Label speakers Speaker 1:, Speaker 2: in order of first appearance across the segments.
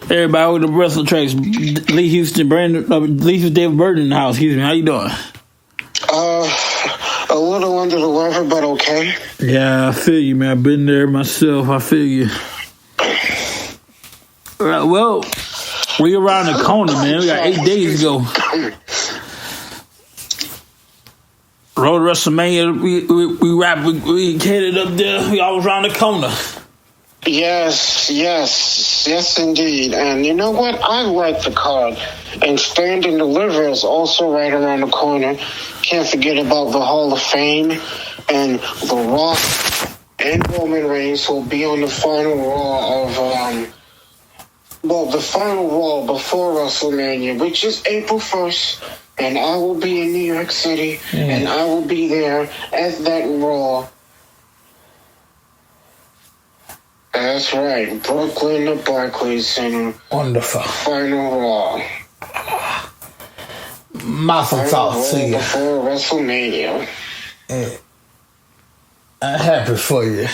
Speaker 1: Everybody with the wrestling tracks. Lee Houston, David Burton in the house. Excuse me. How you doing?
Speaker 2: A little under the weather, but okay.
Speaker 1: Yeah, I feel you, man. I've been there myself. I feel you. Well, we around the corner, man. We got 8 days to go. Road to WrestleMania. We headed up there. We all around the corner.
Speaker 2: Yes, indeed. And you know what? I like the card. And Stand and Deliver is also right around the corner. Can't forget about the Hall of Fame. And The Rock and Roman Reigns will be on the final Raw of, the final Raw before WrestleMania, which is April 1st. And I will be in New York City. And I will be there at that Raw. That's right. Brooklyn, the Barclays Center.
Speaker 1: Wonderful.
Speaker 2: Final Raw.
Speaker 1: Mazel tov to you.
Speaker 2: Before WrestleMania.
Speaker 1: I'm happy for you.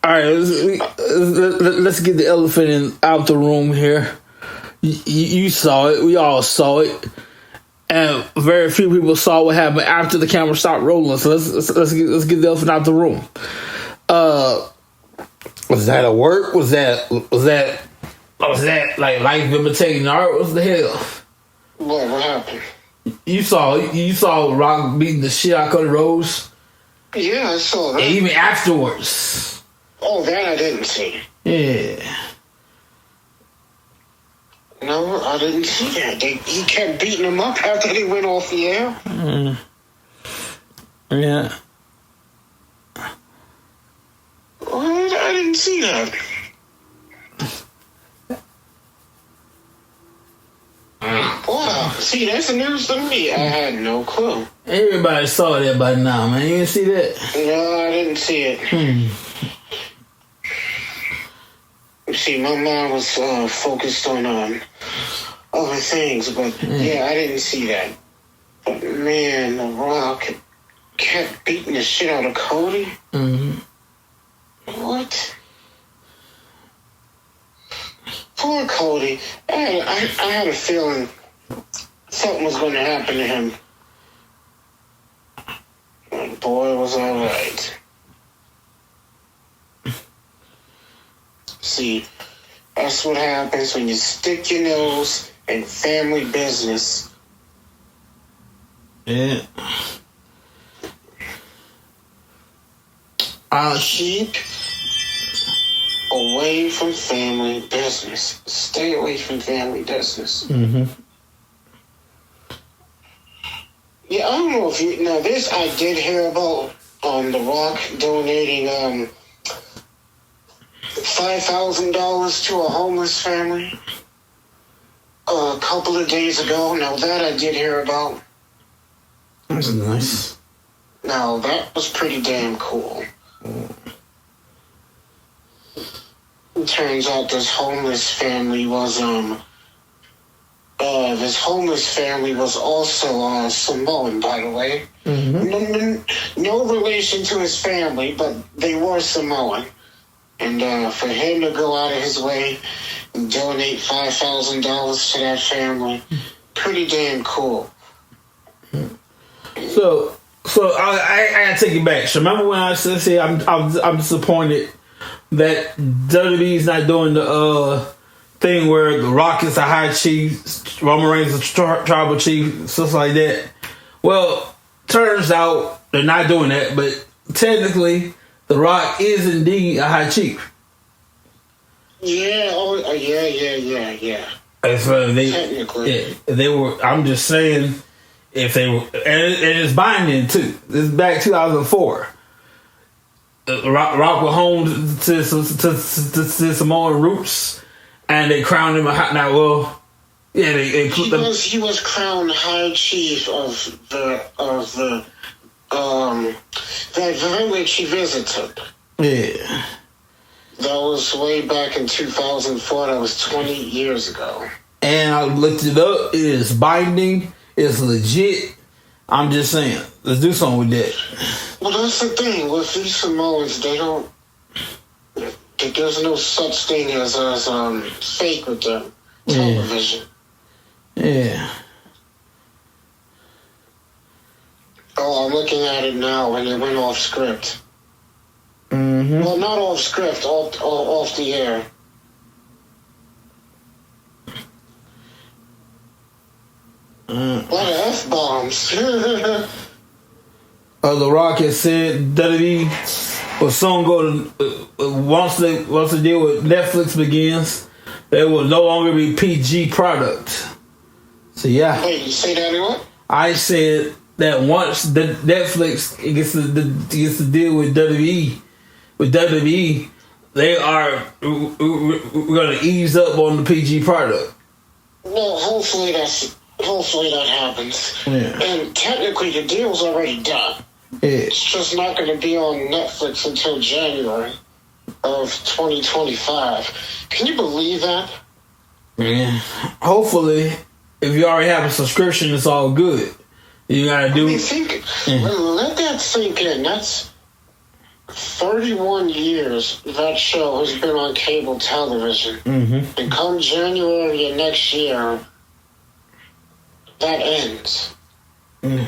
Speaker 1: All right, let's get the elephant out the room here. You saw it. We all saw it. And very few people saw what happened after the camera stopped rolling. So let's get the elephant out the room. Was that a work? Was that like life imitating art? What the hell?
Speaker 2: What happened?
Speaker 1: You saw Rock beating the shit out of Cody Rhodes?
Speaker 2: Yeah, I saw that.
Speaker 1: And even afterwards.
Speaker 2: Oh, that I didn't see.
Speaker 1: Yeah.
Speaker 2: No, I didn't see that. He kept beating him up after they went off the air.
Speaker 1: Yeah.
Speaker 2: What? I didn't see that. Wow. See, that's news to me. I had no clue.
Speaker 1: Everybody saw that by now, man. You didn't see that?
Speaker 2: No, I didn't see it. See, my mind was focused on other things, but yeah, I didn't see that. But man, The Rock kept beating the shit out of Cody. What? Poor Cody. I had a feeling something was going to happen to him. And boy, was I right. See, that's what happens when you stick your nose in family business.
Speaker 1: Yeah.
Speaker 2: Keep away from family business. Stay away from family business. Yeah, I don't know if you know this. I did hear about The Rock donating $5,000 to a homeless family a couple of days ago. Now that I did hear about.
Speaker 1: That's nice.
Speaker 2: Now that was pretty damn cool. It turns out this homeless family was also Samoan, by the way. No relation to his family, but they were Samoan. And for him to go out of his way and donate $5,000 to that family, pretty damn cool.
Speaker 1: So I gotta take it back. So remember when I said I'm disappointed that WWE's not doing the thing where The Rock is the high chief, Roman Reigns is the tribal chief, stuff like that. Well, turns out they're not doing that, but technically The Rock is indeed a high chief.
Speaker 2: Yeah, yeah.
Speaker 1: So
Speaker 2: Technically.
Speaker 1: they were. I'm just saying, if they were, and it's binding too. This is back 2004. Rock was home to Samoan roots, and they crowned him a hot. Now, well, yeah,
Speaker 2: he was crowned high chief of the village he visited.
Speaker 1: Yeah.
Speaker 2: That was way back in 2004. That was 20 years ago.
Speaker 1: And I looked it up. It is binding. It's legit. I'm just saying. Let's do something with that.
Speaker 2: Well, that's the thing. With these Samoans, they don't... There's no such thing as fake with the television.
Speaker 1: Yeah.
Speaker 2: Oh, I'm looking at it now, and it went off script.
Speaker 1: Mm-hmm.
Speaker 2: Well, not off script, off the air. A lot of F-bombs.
Speaker 1: The Rock has said WWE will soon go to once the deal with Netflix begins, they will no longer be PG product. So yeah.
Speaker 2: Wait, you say that again?
Speaker 1: I said that once the Netflix gets to deal with WWE, they are we're going to ease up on the PG product.
Speaker 2: Well, hopefully that happens.
Speaker 1: Yeah.
Speaker 2: And technically, the deal's already done.
Speaker 1: Yeah.
Speaker 2: It's just not going to be on Netflix until January of 2025. Can you believe that?
Speaker 1: Yeah. Hopefully, if you already have a subscription, it's all good. You gotta do.
Speaker 2: Let that sink in. That's 31 years that show has been on cable television. Mm-hmm. And come January of next year, that ends. Mm.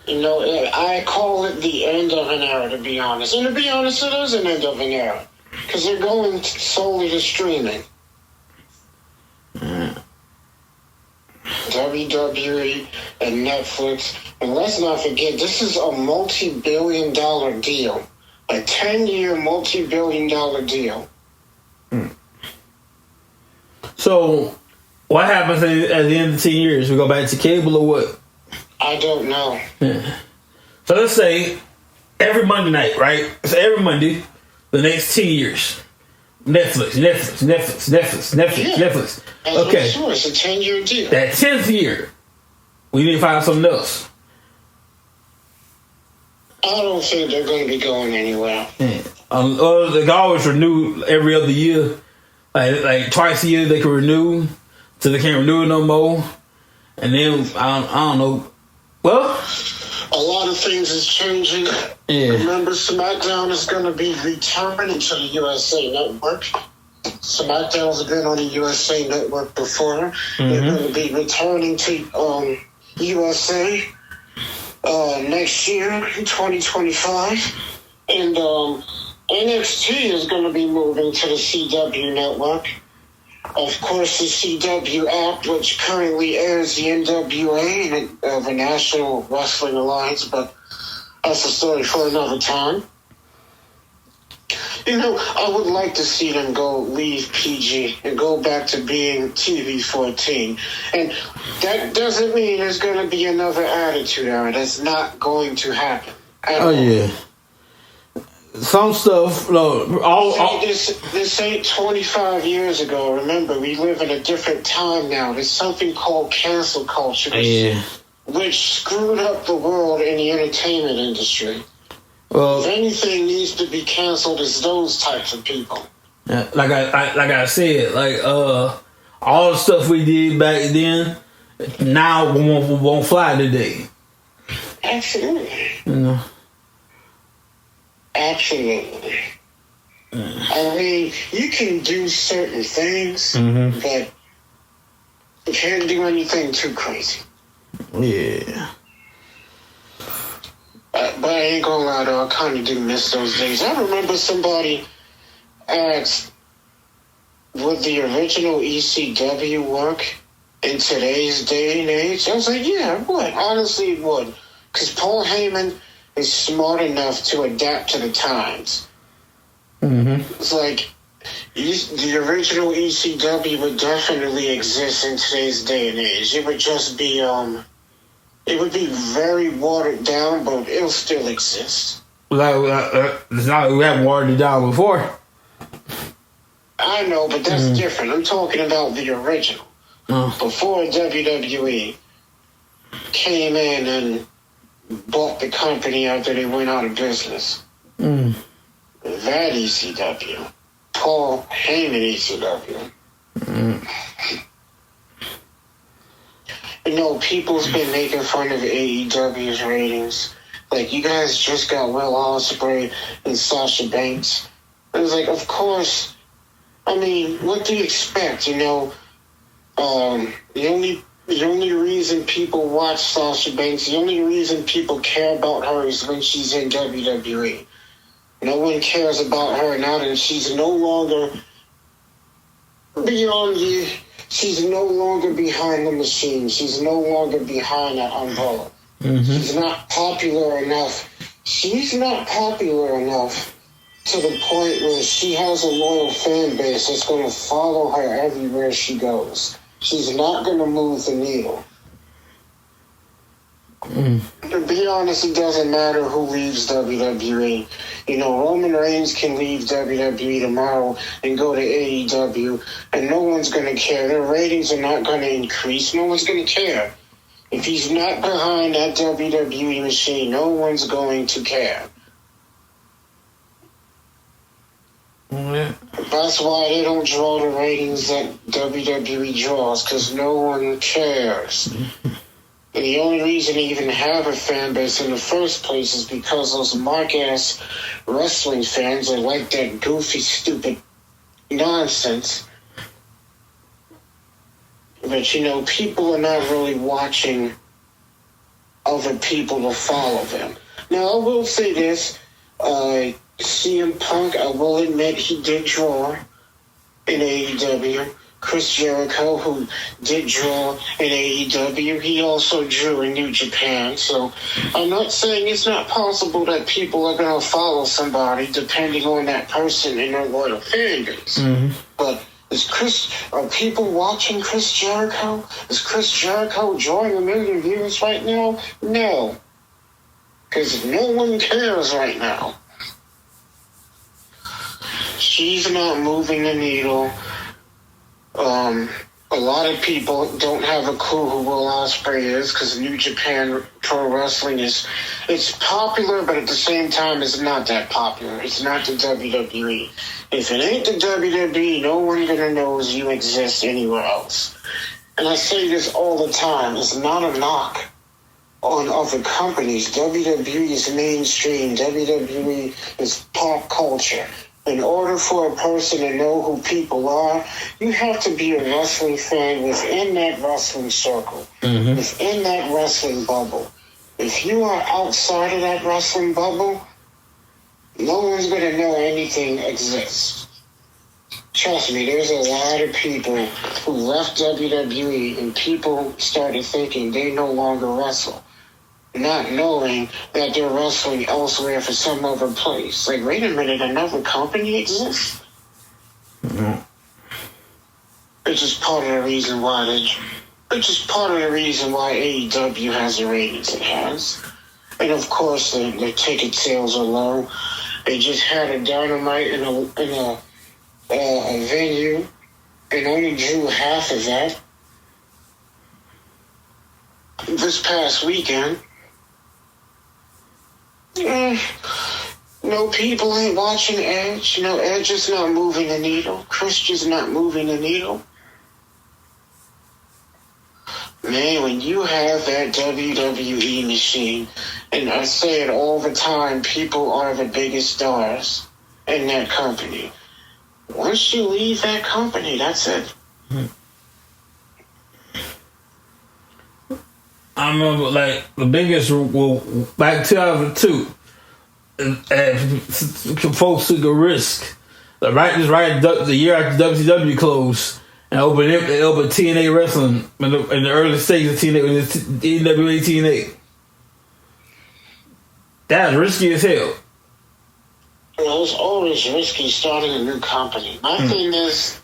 Speaker 2: You know, I call it the end of an era, to be honest. And to be honest, it is an end of an era. Because they're going solely to streaming. WWE and Netflix. And let's not forget, this is a multi-billion-dollar deal. A 10-year multi-billion-dollar deal.
Speaker 1: So, what happens at the end of 10 years? We go back to cable or what?
Speaker 2: I don't know.
Speaker 1: Yeah. So let's say every Monday night, right? So every Monday, the next 10 years. Netflix. Okay.
Speaker 2: Sure, it's a 10-year deal.
Speaker 1: That 10th year, we need to find something else.
Speaker 2: I don't think they're going to be going anywhere.
Speaker 1: Yeah. They can always renew every other year. Like twice a year they can renew, so they can't renew it no more. And then, I don't know. Well,
Speaker 2: a lot of things is changing.
Speaker 1: Yeah.
Speaker 2: Remember, SmackDown is going to be returning to the USA Network. SmackDown's been on the USA Network before. Mm-hmm. They're going to be returning to USA next year, in 2025. And NXT is going to be moving to the CW Network. Of course, the CW app, which currently airs the NWA, the National Wrestling Alliance, but that's a story for another time. You know, I would like to see them leave PG and go back to being TV-14. And that doesn't mean there's going to be another Attitude Era. That's not going to happen.
Speaker 1: Yeah. Some stuff,
Speaker 2: this ain't 25 years ago. Remember, we live in a different time now. There's something called cancel culture, which screwed up the world in the entertainment industry. Well, if anything needs to be canceled, it's those types of people.
Speaker 1: Yeah, like I said, all the stuff we did back then, now won't fly today.
Speaker 2: Absolutely.
Speaker 1: You know.
Speaker 2: Absolutely. I mean, you can do certain things, but you can't do anything too crazy.
Speaker 1: Yeah.
Speaker 2: But I ain't gonna lie, though, I kind of do miss those days. I remember somebody asked, would the original ECW work in today's day and age? I was like, yeah, it would. Honestly, it would. Because Paul Heyman is smart enough to adapt to the times. Mm-hmm. It's like the original ECW would definitely exist in today's day and age. It would just be it would be very watered down, but it'll still exist.
Speaker 1: We haven't watered it down before.
Speaker 2: I know, but that's different. I'm talking about the original. Before WWE came in and bought the company after they went out of business. That ECW. Paul Heyman ECW. You know, people's been making fun of AEW's ratings. Like, you guys just got Will Ospreay and Sasha Banks. It was like, of course. I mean, what do you expect? You know, the only reason people watch Sasha Banks, the only reason people care about her is when she's in WWE. No one cares about her now that she's no longer beyond you. She's no longer behind the machine. She's no longer behind that umbrella. Mm-hmm. She's not popular enough. She's not popular enough to the point where she has a loyal fan base that's going to follow her everywhere she goes. She's not going to move the needle. To be honest, it doesn't matter who leaves WWE. You know, Roman Reigns can leave WWE tomorrow and go to AEW, and no one's going to care. Their ratings are not going to increase. No one's going to care. If he's not behind that WWE machine, no one's going to care. Yeah. That's why they don't draw the ratings that WWE draws, because no one cares. And the only reason they even have a fan base in the first place is because those mark-ass wrestling fans are like that goofy, stupid nonsense. But, you know, people are not really watching other people to follow them. Now, I will say this. CM Punk, I will admit, he did draw in AEW. Chris Jericho, who did draw in AEW, he also drew in New Japan. So I'm not saying it's not possible that people are going to follow somebody depending on that person in their loyal fan base. Mm-hmm. But are people watching Chris Jericho? Is Chris Jericho drawing 1 million views right now? No. Because no one cares right now. She's not moving the needle. A lot of people don't have a clue who Will Ospreay is because New Japan Pro Wrestling it's popular, but at the same time, it's not that popular. It's not the WWE. If it ain't the WWE, no one gonna knows you exist anywhere else. And I say this all the time. It's not a knock on other companies. WWE is mainstream. WWE is pop culture. In order for a person to know who people are, you have to be a wrestling fan within that wrestling circle, within that wrestling bubble. If you are outside of that wrestling bubble, no one's going to know anything exists. Trust me, there's a lot of people who left WWE and people started thinking they no longer wrestle, not knowing that they're wrestling elsewhere for some other place. Like, wait a minute, another company exists? Mm-hmm. It's just part of the reason why AEW has the ratings it has. And of course, the ticket sales are low. They just had a Dynamite in a venue and only drew half of that this past weekend. No, people ain't watching Edge. You know, Edge is not moving the needle. Christian's not moving the needle. Man, when you have that WWE machine, and I say it all the time, people are the biggest stars in that company. Once you leave that company, that's it.
Speaker 1: I remember, like, the biggest, back 2002, folks took a risk. The year after WCW closed, and opened TNA Wrestling in the early stages of TNA, NWA TNA. That's risky as hell.
Speaker 2: Well, it's always risky starting a new company. My thing is,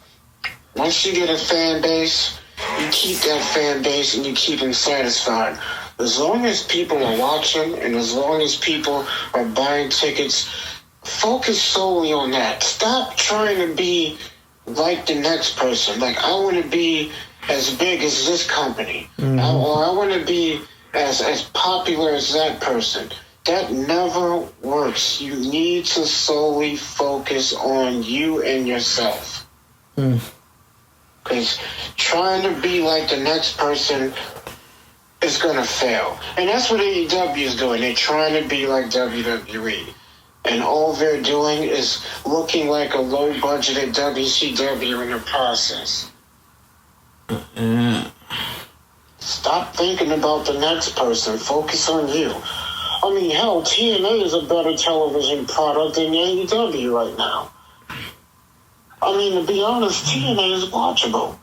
Speaker 2: once you get a fan base, you keep that fan base and you keep them satisfied. As long as people are watching and as long as people are buying tickets, focus solely on that. Stop trying to be like the next person. Like, I want to be as big as this company. Or I want to be as popular as that person. That never works. You need to solely focus on you and yourself. Because trying to be like the next person is going to fail. And that's what AEW is doing. They're trying to be like WWE. And all they're doing is looking like a low-budgeted WCW in the process. Stop thinking about the next person. Focus on you. I mean, hell, TNA is a better television product than AEW right now. I mean, to be honest, TNA is watchable.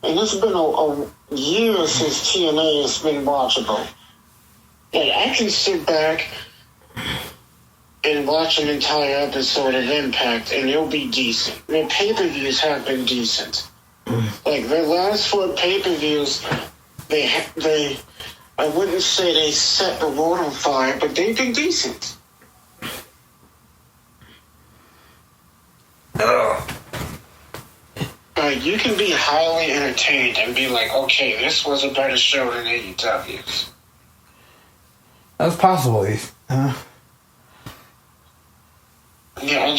Speaker 2: And it's been a year since TNA has been watchable. Like, I can sit back and watch an entire episode of Impact, and it'll be decent. Their pay-per-views have been decent. Like, their last 4 pay-per-views, they I wouldn't say they set the world on fire, but they've been decent. You can be highly entertained and be like, okay, this was a better show than AEW's.
Speaker 1: That's possible.
Speaker 2: Yeah, I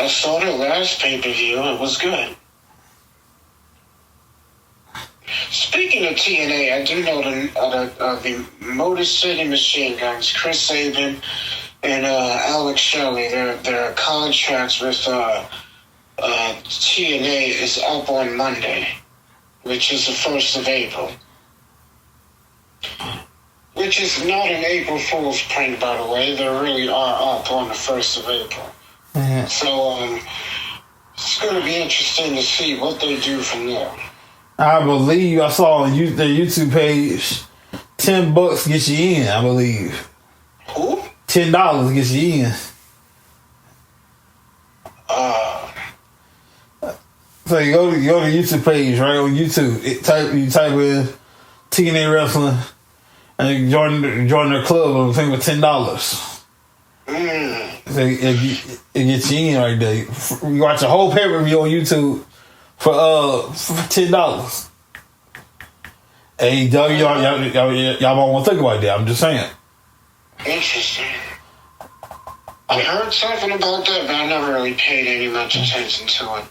Speaker 2: saw the last pay-per-view. It was good. Speaking of TNA, I do know the Motor City Machine Guns, Chris Sabin and Alex Shelley, their contracts with TNA is up on Monday, which is the 1st of April. Which is not an April Fool's prank, by the way. They really are up on the 1st of April. Mm-hmm. So, it's going to be interesting to see what they do from there.
Speaker 1: I believe I saw on their YouTube page, $10 gets you in, I believe.
Speaker 2: Who?
Speaker 1: $10 gets you in. So you go to the YouTube page, right on YouTube. You type in TNA Wrestling, and you join their club. I think with $10. So it gets you in right there. You watch a whole pay-per-view on YouTube for $10. AEW, y'all won't want to think about that. I'm just saying.
Speaker 2: Interesting. I heard something about that, but I never really paid any much attention to it.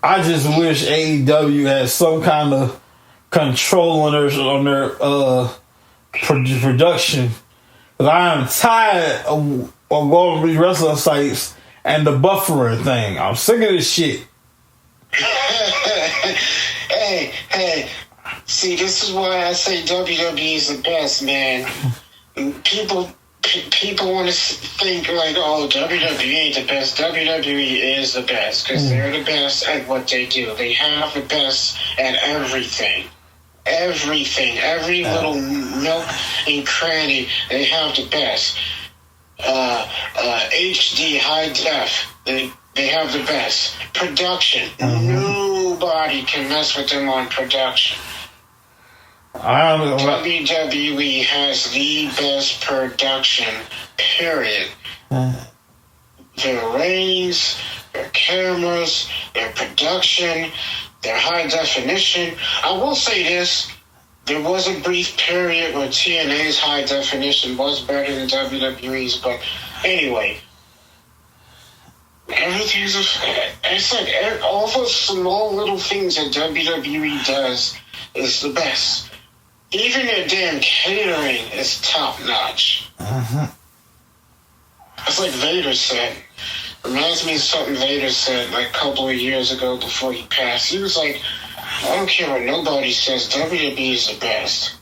Speaker 1: I just wish AEW had some kind of control on their production. Because I am tired of going to these wrestling sites and the buffering thing. I'm sick of this shit.
Speaker 2: Hey. See, this is why I say WWE is the best, man. People want to think like, oh, WWE ain't the best. WWE is the best because they're the best at what they do. They have the best at everything. Everything. Every little nook and cranny, they have the best. HD, high def, they have the best. Production. Nobody can mess with them on production. WWE has the best production, period. Their ratings, their cameras, their production, their high definition. I will say this. There was a brief period where TNA's high definition was better than WWE's, but anyway. It's like all those small little things that WWE does is the best. Even their damn catering is top notch. It's like Vader said. Reminds me of something Vader said like a couple of years ago before he passed. He was like, I don't care what nobody says, WWE is the best.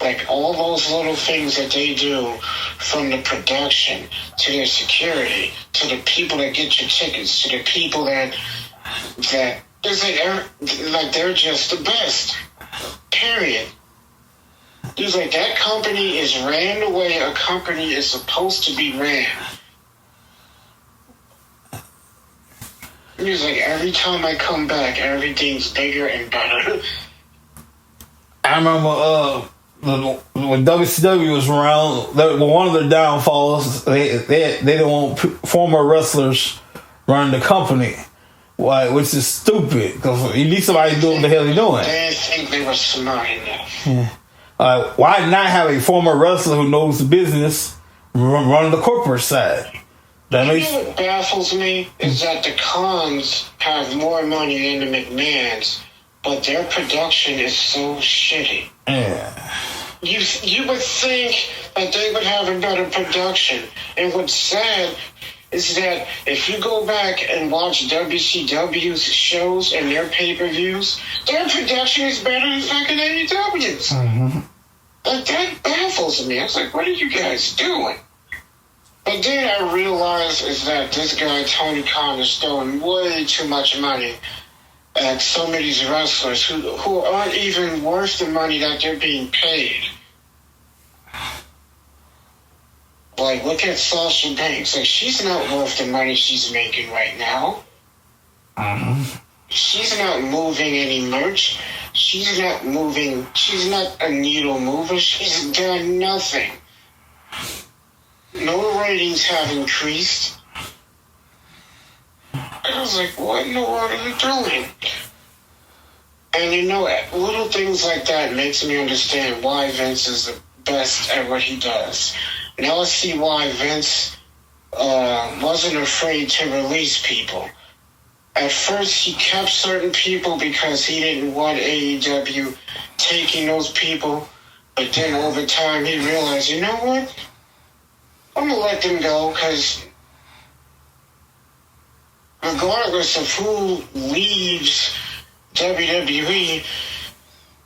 Speaker 2: Like all those little things that they do, from the production to their security to the people that get your tickets to the people that it's like they're just the best. Period. He's like, that company is ran the way a company is supposed to be ran. He's like, every time I come back, everything's bigger and better.
Speaker 1: I remember when WCW was around, one of their downfalls, they didn't want former wrestlers running the company. Why? Which is stupid, because you need somebody to do what the hell they're doing.
Speaker 2: They didn't think they were smart enough.
Speaker 1: Yeah. Why not have a former wrestler who knows the business run the corporate side?
Speaker 2: What baffles me is that the Khans have more money than the McMahons, but their production is so shitty.
Speaker 1: Yeah.
Speaker 2: You would think but they would have a better production. And what's sad is that if you go back and watch WCW's shows and their pay-per-views, their production is better than fucking AEW's.
Speaker 1: Mm-hmm.
Speaker 2: Like, that baffles me. I was like, what are you guys doing? But then I realized is that this guy, Tony Khan, is throwing way too much money at some of these wrestlers who aren't even worth the money that they're being paid. Like, look at Sasha Banks. Like, she's not worth the money she's making right now.
Speaker 1: Mm-hmm.
Speaker 2: She's not moving any merch. She's not a needle mover. She's done nothing. No ratings have increased. I was like, what in the world are you doing? And you know, little things like that makes me understand why Vince is the best at what he does. Now I see why Vince wasn't afraid to release people. At first, he kept certain people because he didn't want AEW taking those people. But then over time, he realized, you know what? I'm going to let them go because regardless of who leaves WWE,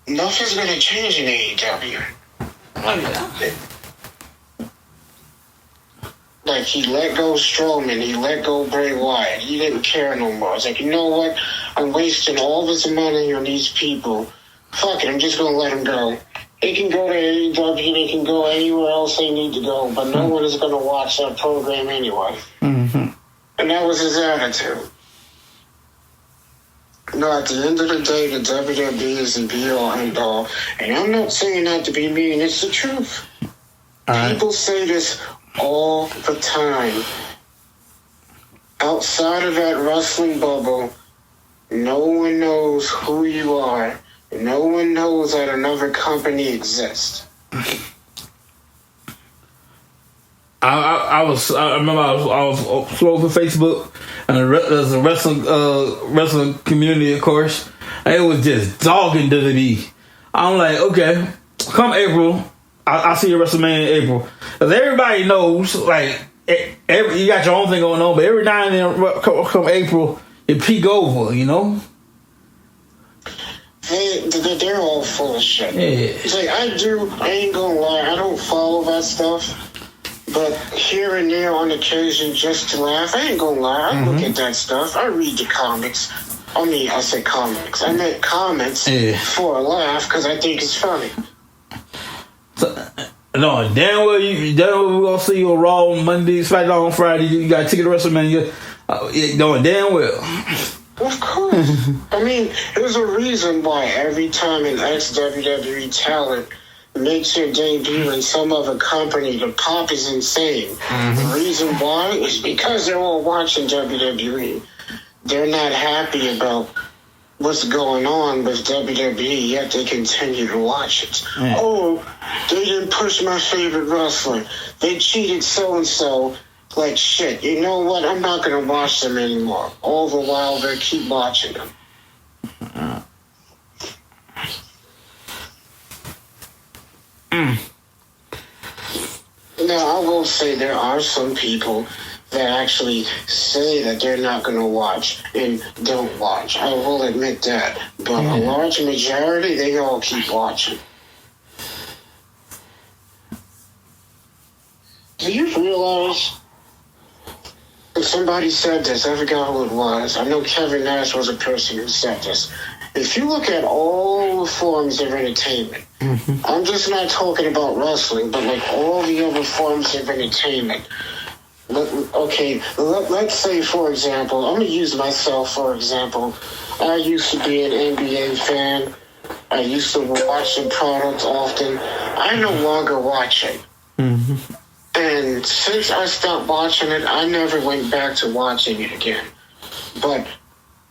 Speaker 2: nothing's going to change in AEW. Like, he let go Strowman, he let go Bray Wyatt. He didn't care no more. It's like, you know what? I'm wasting all this money on these people. Fuck it, I'm just going to let them go. They can go to AEW, they can go anywhere else they need to go, but no one is going to watch that program anyway.
Speaker 1: Mm-hmm.
Speaker 2: And that was his attitude. No, at the end of the day, the WWE is the be-all, end-all. And I'm not saying that to be mean, it's the truth. People say this all the time. Outside of that wrestling bubble, no one knows who you are. No one knows that another company exists.
Speaker 1: I remember I was scrolling for Facebook, and there's a wrestling community, of course, and it was just dogging WWE. I'm like, okay, come April, I see your WrestleMania in April. Because everybody knows, like, you got your own thing going on, but every now and then, come April, it peak over, you know?
Speaker 2: They're all full of shit.
Speaker 1: Yeah.
Speaker 2: It's like, I ain't gonna lie, I don't follow that stuff. But here and there on occasion, just to laugh, I ain't gonna lie, I look at that stuff. I read the comics. I said comics. I meant comments for a laugh because I think it's funny.
Speaker 1: So, no, damn well we're gonna see you on Raw on Monday, SmackDown on Friday. You got a ticket to WrestleMania. No, damn well.
Speaker 2: Of course. I mean, there's a reason why every time an ex-WWE talent makes their debut in some other company, the pop is insane. The reason why is because they're all watching WWE. They're not happy about what's going on with WWE, yet they continue to watch it. Oh, they didn't push my favorite wrestler. They cheated so-and-so. Like, shit, you know what? I'm not going to watch them anymore. All the while, they keep watching them. Now, I will say there are some people that actually say that they're not going to watch and don't watch. I will admit that. But a large majority, they all keep watching. Do you realize... Somebody said this, I forgot who it was. I know Kevin Nash was a person who said this. If you look at all the forms of entertainment, I'm just not talking about wrestling, but like all the other forms of entertainment. Let's say, for example, I'm going to use myself for example. I used to be an NBA fan. I used to watch the product often. I no longer watch it. And since I stopped watching it, I never went back to watching it again. But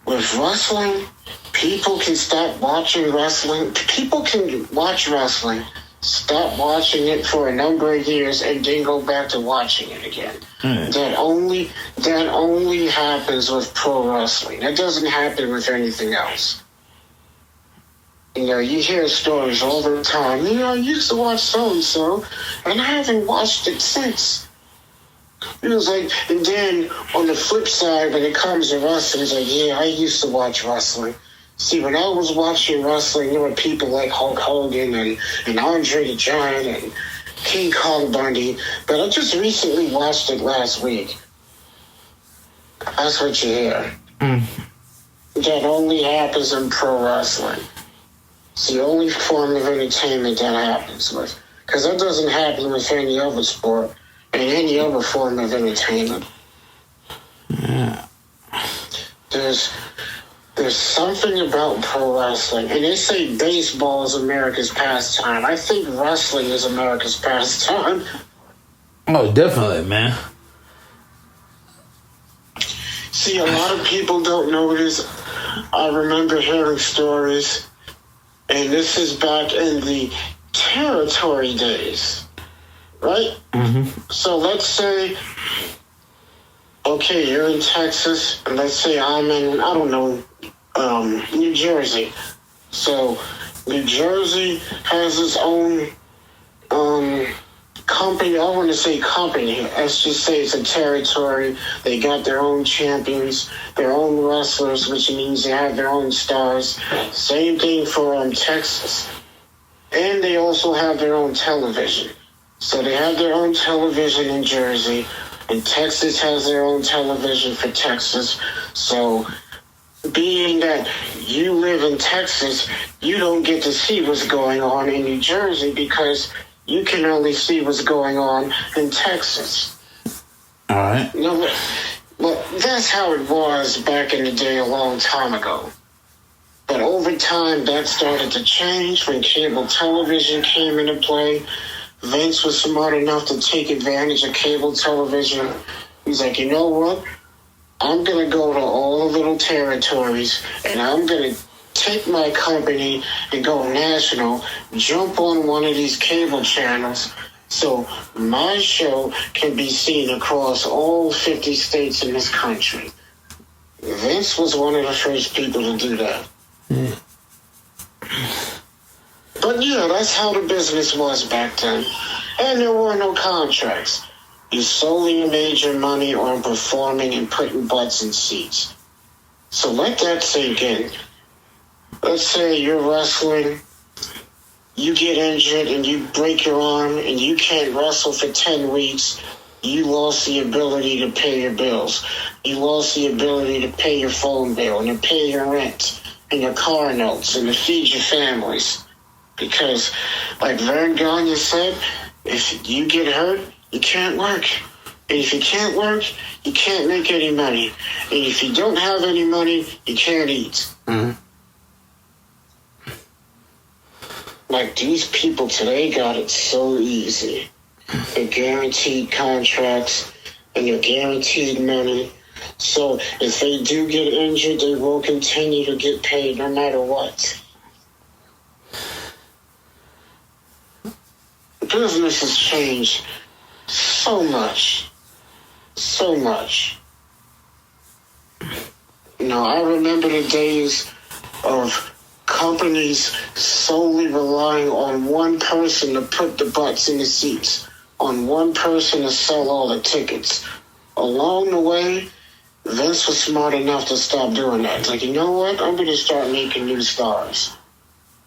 Speaker 2: with wrestling, people can stop watching wrestling. People can watch wrestling, stop watching it for a number of years, and then go back to watching it again. That only happens with pro wrestling. That doesn't happen with anything else. You hear stories all the time. I used to watch so-and-so, and I haven't watched it since. It was like, and then on the flip side, when it comes to wrestling, it's like, yeah, I used to watch wrestling. See, when I was watching wrestling, there were people like Hulk Hogan and Andre the Giant and King Kong Bundy, but I just recently watched it last week. That's what you hear. That only happens in pro wrestling. It's the only form of entertainment that happens with. Because that doesn't happen with any other sport and any other form of entertainment.
Speaker 1: Yeah.
Speaker 2: There's something about pro wrestling. And they say baseball is America's pastime. I think wrestling is America's pastime.
Speaker 1: Oh, definitely, man.
Speaker 2: See, a lot of people don't know this. I remember hearing stories, and this is back in the territory days, right?
Speaker 1: Mm-hmm.
Speaker 2: So let's say, okay, you're in Texas, and let's say I'm in, I don't know, New Jersey. So New Jersey has its own company. I want to say company. Let's just say it's a territory. They got their own champions, their own wrestlers, which means they have their own stars. Same thing for Texas. And they also have their own television. So they have their own television in Jersey, and Texas has their own television for Texas. So being that you live in Texas, you don't get to see what's going on in New Jersey because you can only see what's going on in Texas.
Speaker 1: All right.
Speaker 2: But that's how it was back in the day a long time ago. But over time, that started to change when cable television came into play. Vince was smart enough to take advantage of cable television. He's like, you know what? I'm going to go to all the little territories, and I'm going to take my company and go national, jump on one of these cable channels so my show can be seen across all 50 states in this country. Vince was one of the first people to do that.
Speaker 1: Yeah.
Speaker 2: But yeah, that's how the business was back then. And there were no contracts. You solely made your money on performing and putting butts in seats. So let that sink in. Let's say you're wrestling, you get injured and you break your arm and you can't wrestle for 10 weeks. You lost the ability to pay your bills. You lost the ability to pay your phone bill and to pay your rent and your car notes and to feed your families. Because, like Vern Gagne said, if you get hurt, you can't work. And if you can't work, you can't make any money. And if you don't have any money, you can't eat.
Speaker 1: Mm-hmm.
Speaker 2: Like, these people today got it so easy. They're guaranteed contracts, and they're guaranteed money. So if they do get injured, they will continue to get paid no matter what. Business has changed so much. So much. I remember the days of companies solely relying on one person to put the butts in the seats, on one person to sell all the tickets. Along the way, Vince was smart enough to stop doing that. It's like, you know what? I'm going to start making new stars.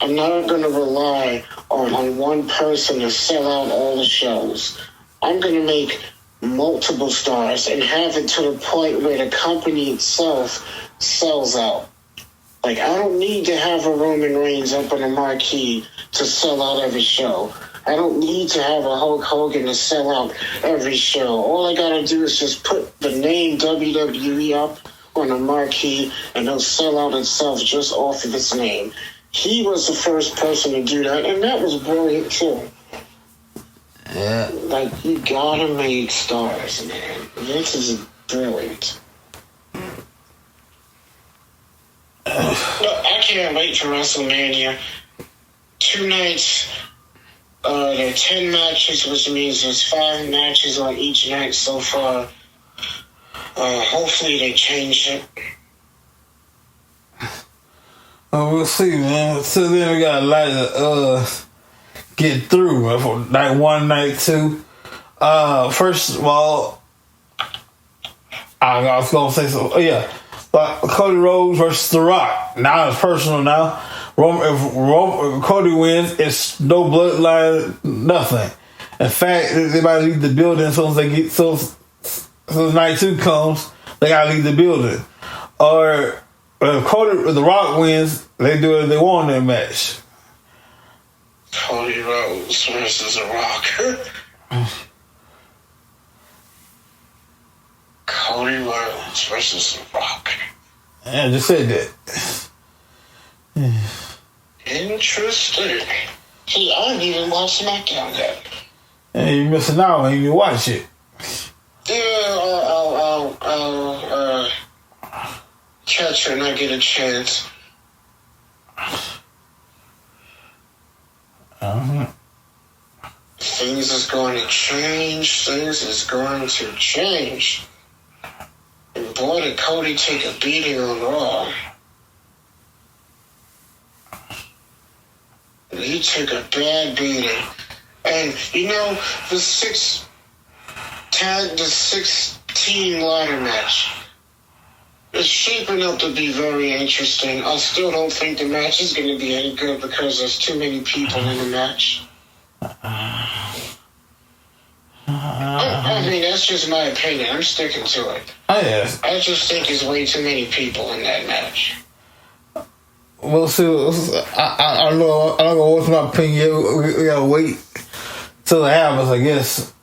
Speaker 2: I'm not going to rely on one person to sell out all the shows. I'm going to make multiple stars and have it to the point where the company itself sells out. Like, I don't need to have a Roman Reigns up on a marquee to sell out every show. I don't need to have a Hulk Hogan to sell out every show. All I gotta do is just put the name WWE up on a marquee and it'll sell out itself just off of its name. He was the first person to do that, and that was brilliant too.
Speaker 1: Yeah.
Speaker 2: Like, you gotta make stars, man. This is brilliant. I can't wait for WrestleMania. 2 nights, there are 10 matches, which means there's 5 matches on each night so far. Hopefully they change it.
Speaker 1: We'll see, man. So then we got a lot to get through, man, for night 1, night 2. First of all, I was gonna say so. Oh yeah, like Cody Rhodes versus The Rock. Now it's personal. Now, if Cody wins, it's no bloodline, nothing. In fact, they might leave the building as soon as they get so night 2 comes. They gotta leave the building. Or if The Rock wins, they do what they want in that match.
Speaker 2: Cody Rhodes versus The Rock. Cody Rhodes versus The Rock.
Speaker 1: Yeah, I just said that.
Speaker 2: Interesting. See, I didn't even watch SmackDown yet.
Speaker 1: Yeah, you're missing out when you watch it.
Speaker 2: Yeah, I'll catch her when I get a chance. Things is going to change. Things is going to change. And boy, did Cody take a beating on Raw. He took a bad beating. And, you know, the 16 ladder match is shaping up to be very interesting. I still don't think the match is going to be any good because there's too many people in the match. I mean, that's just my opinion. I'm sticking to it.
Speaker 1: Oh, yeah.
Speaker 2: I just think there's way too many people in that match.
Speaker 1: Well, see, I don't know what's my opinion. We gotta wait till it happens, I guess.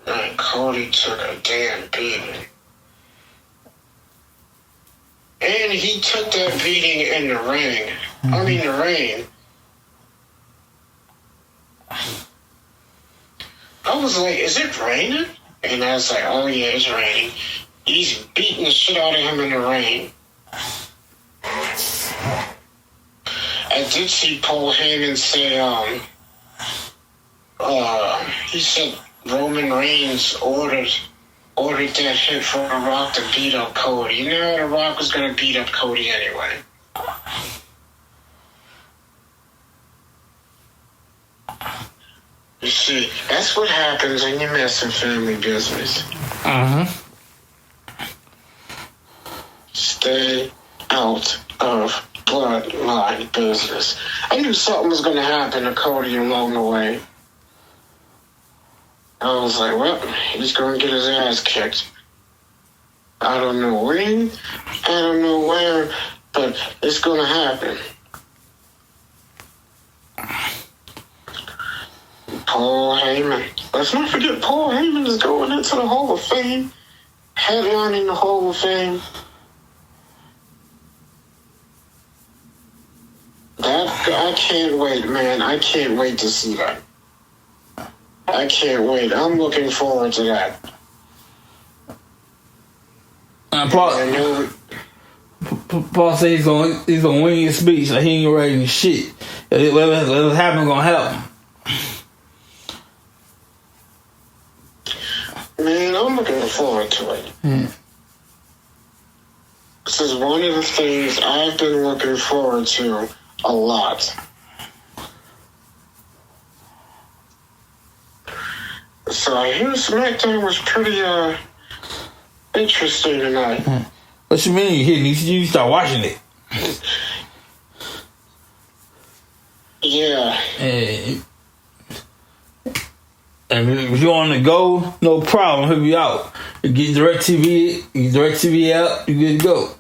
Speaker 2: And Cody took a damn beating. And he took that beating in the ring. I mean, the rain. I was like, is it raining? And I was like, oh yeah, it's raining. He's beating the shit out of him in the rain. I did see Paul Heyman say, he said Roman Reigns ordered that hit for The Rock to beat up Cody. You know, The Rock was going to beat up Cody anyway. You see, that's what happens when you mess in family business. Stay out of bloodline business. I knew something was going to happen to Cody along the way. I was like, well, he's going to get his ass kicked. I don't know when, I don't know where, but it's going to happen. Paul Heyman. Let's not forget Paul Heyman is going into the Hall of Fame, headlining the Hall of Fame. I can't wait, man. I can't wait to see that. I can't wait. I'm looking forward to that.
Speaker 1: Paul said he's gonna win his speech. Like he ain't writing shit. Whatever's happening gonna happen.
Speaker 2: Man, I'm looking forward to it. This is one of the things I've been looking forward to a lot. So I hear SmackDown was pretty interesting tonight.
Speaker 1: What you mean you start watching it?
Speaker 2: Yeah.
Speaker 1: And if you want to go, no problem. He'll be out. You get DirecTV out, you good to go.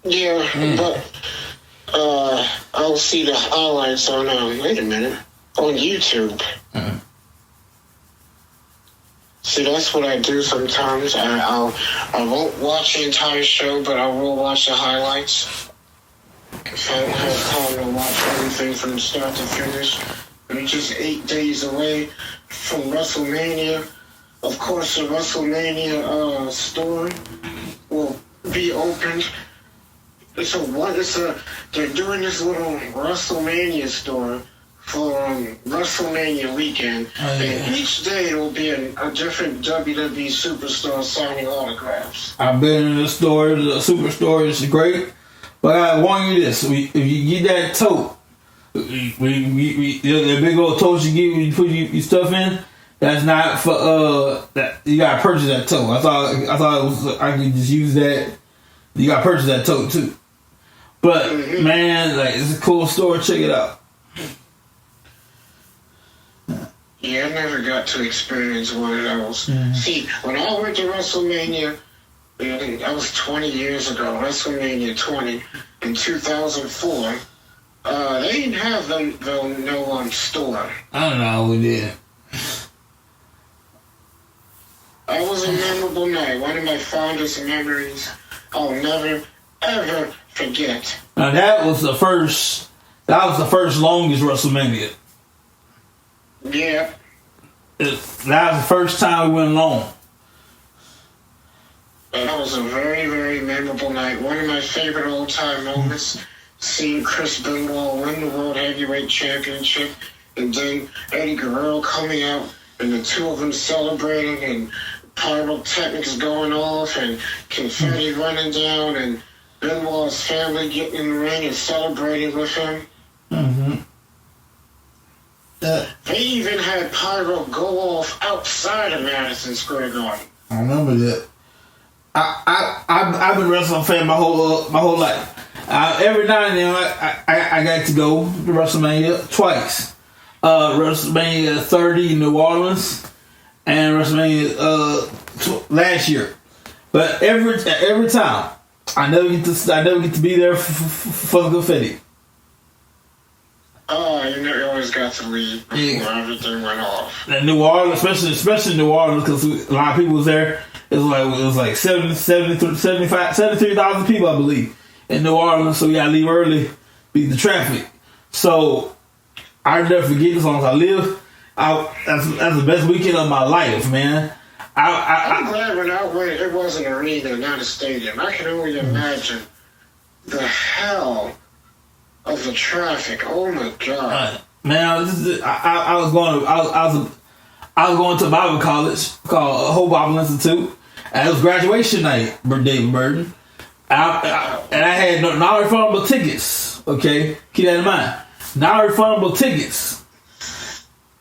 Speaker 2: Yeah, but I'll see the highlights on wait a minute, on YouTube. See, that's what I do sometimes. I won't watch the entire show, but I will watch the highlights. If I don't have time to watch everything from start to finish. We're just 8 days away from WrestleMania. Of course, the WrestleMania store will be opened. They're doing this little WrestleMania store for WrestleMania weekend, and each day there will be a different WWE superstar signing autographs.
Speaker 1: I've been in the store. The superstore is great, but I warn you this: if you get that tote, the big old tote you get when you put your stuff in, that's not for that. You gotta purchase that tote. I thought it was I could just use that. You gotta purchase that tote too. But man, like it's a cool store. Check it out.
Speaker 2: Yeah, I never got to experience one of those. Mm-hmm. See, when I went to WrestleMania, that was 20 years ago, WrestleMania 20, in 2004, they didn't have no store.
Speaker 1: I don't know, we did.
Speaker 2: That was a memorable night, one of my fondest memories I'll never, ever forget.
Speaker 1: Now that was the first longest WrestleMania.
Speaker 2: Yeah.
Speaker 1: That was the first time we went long.
Speaker 2: That was a very, very memorable night. One of my favorite all-time moments, seeing Chris Benoit win the World Heavyweight Championship, and then Eddie Guerrero coming out, and the two of them celebrating, and pyrotechnics going off, and confetti running down, and Benoit's family getting in the ring and celebrating with him.
Speaker 1: Mm-hmm.
Speaker 2: They even had pyro go off outside of Madison Square Garden.
Speaker 1: I remember that. I've been a wrestling fan my whole life. Every now and then I got to go to WrestleMania twice. WrestleMania 30 in New Orleans and WrestleMania last year. But every time I never get to be there for the confetti.
Speaker 2: Oh, you always got to leave before everything went off.
Speaker 1: And New Orleans, especially New Orleans, because a lot of people was there. It was like 73,000 people, I believe, in New Orleans. So we gotta leave early, beat the traffic. So I never forget, as long as I live. That's the best weekend of my life, man.
Speaker 2: I'm glad when I went, it was an arena, not a stadium. I can only imagine the hell of the traffic. Oh my god,
Speaker 1: man! I was going to Bible college called Hope Bible Institute, and it was graduation night, David Burton. And I had non-refundable tickets. Okay, keep that in mind. Non-refundable tickets,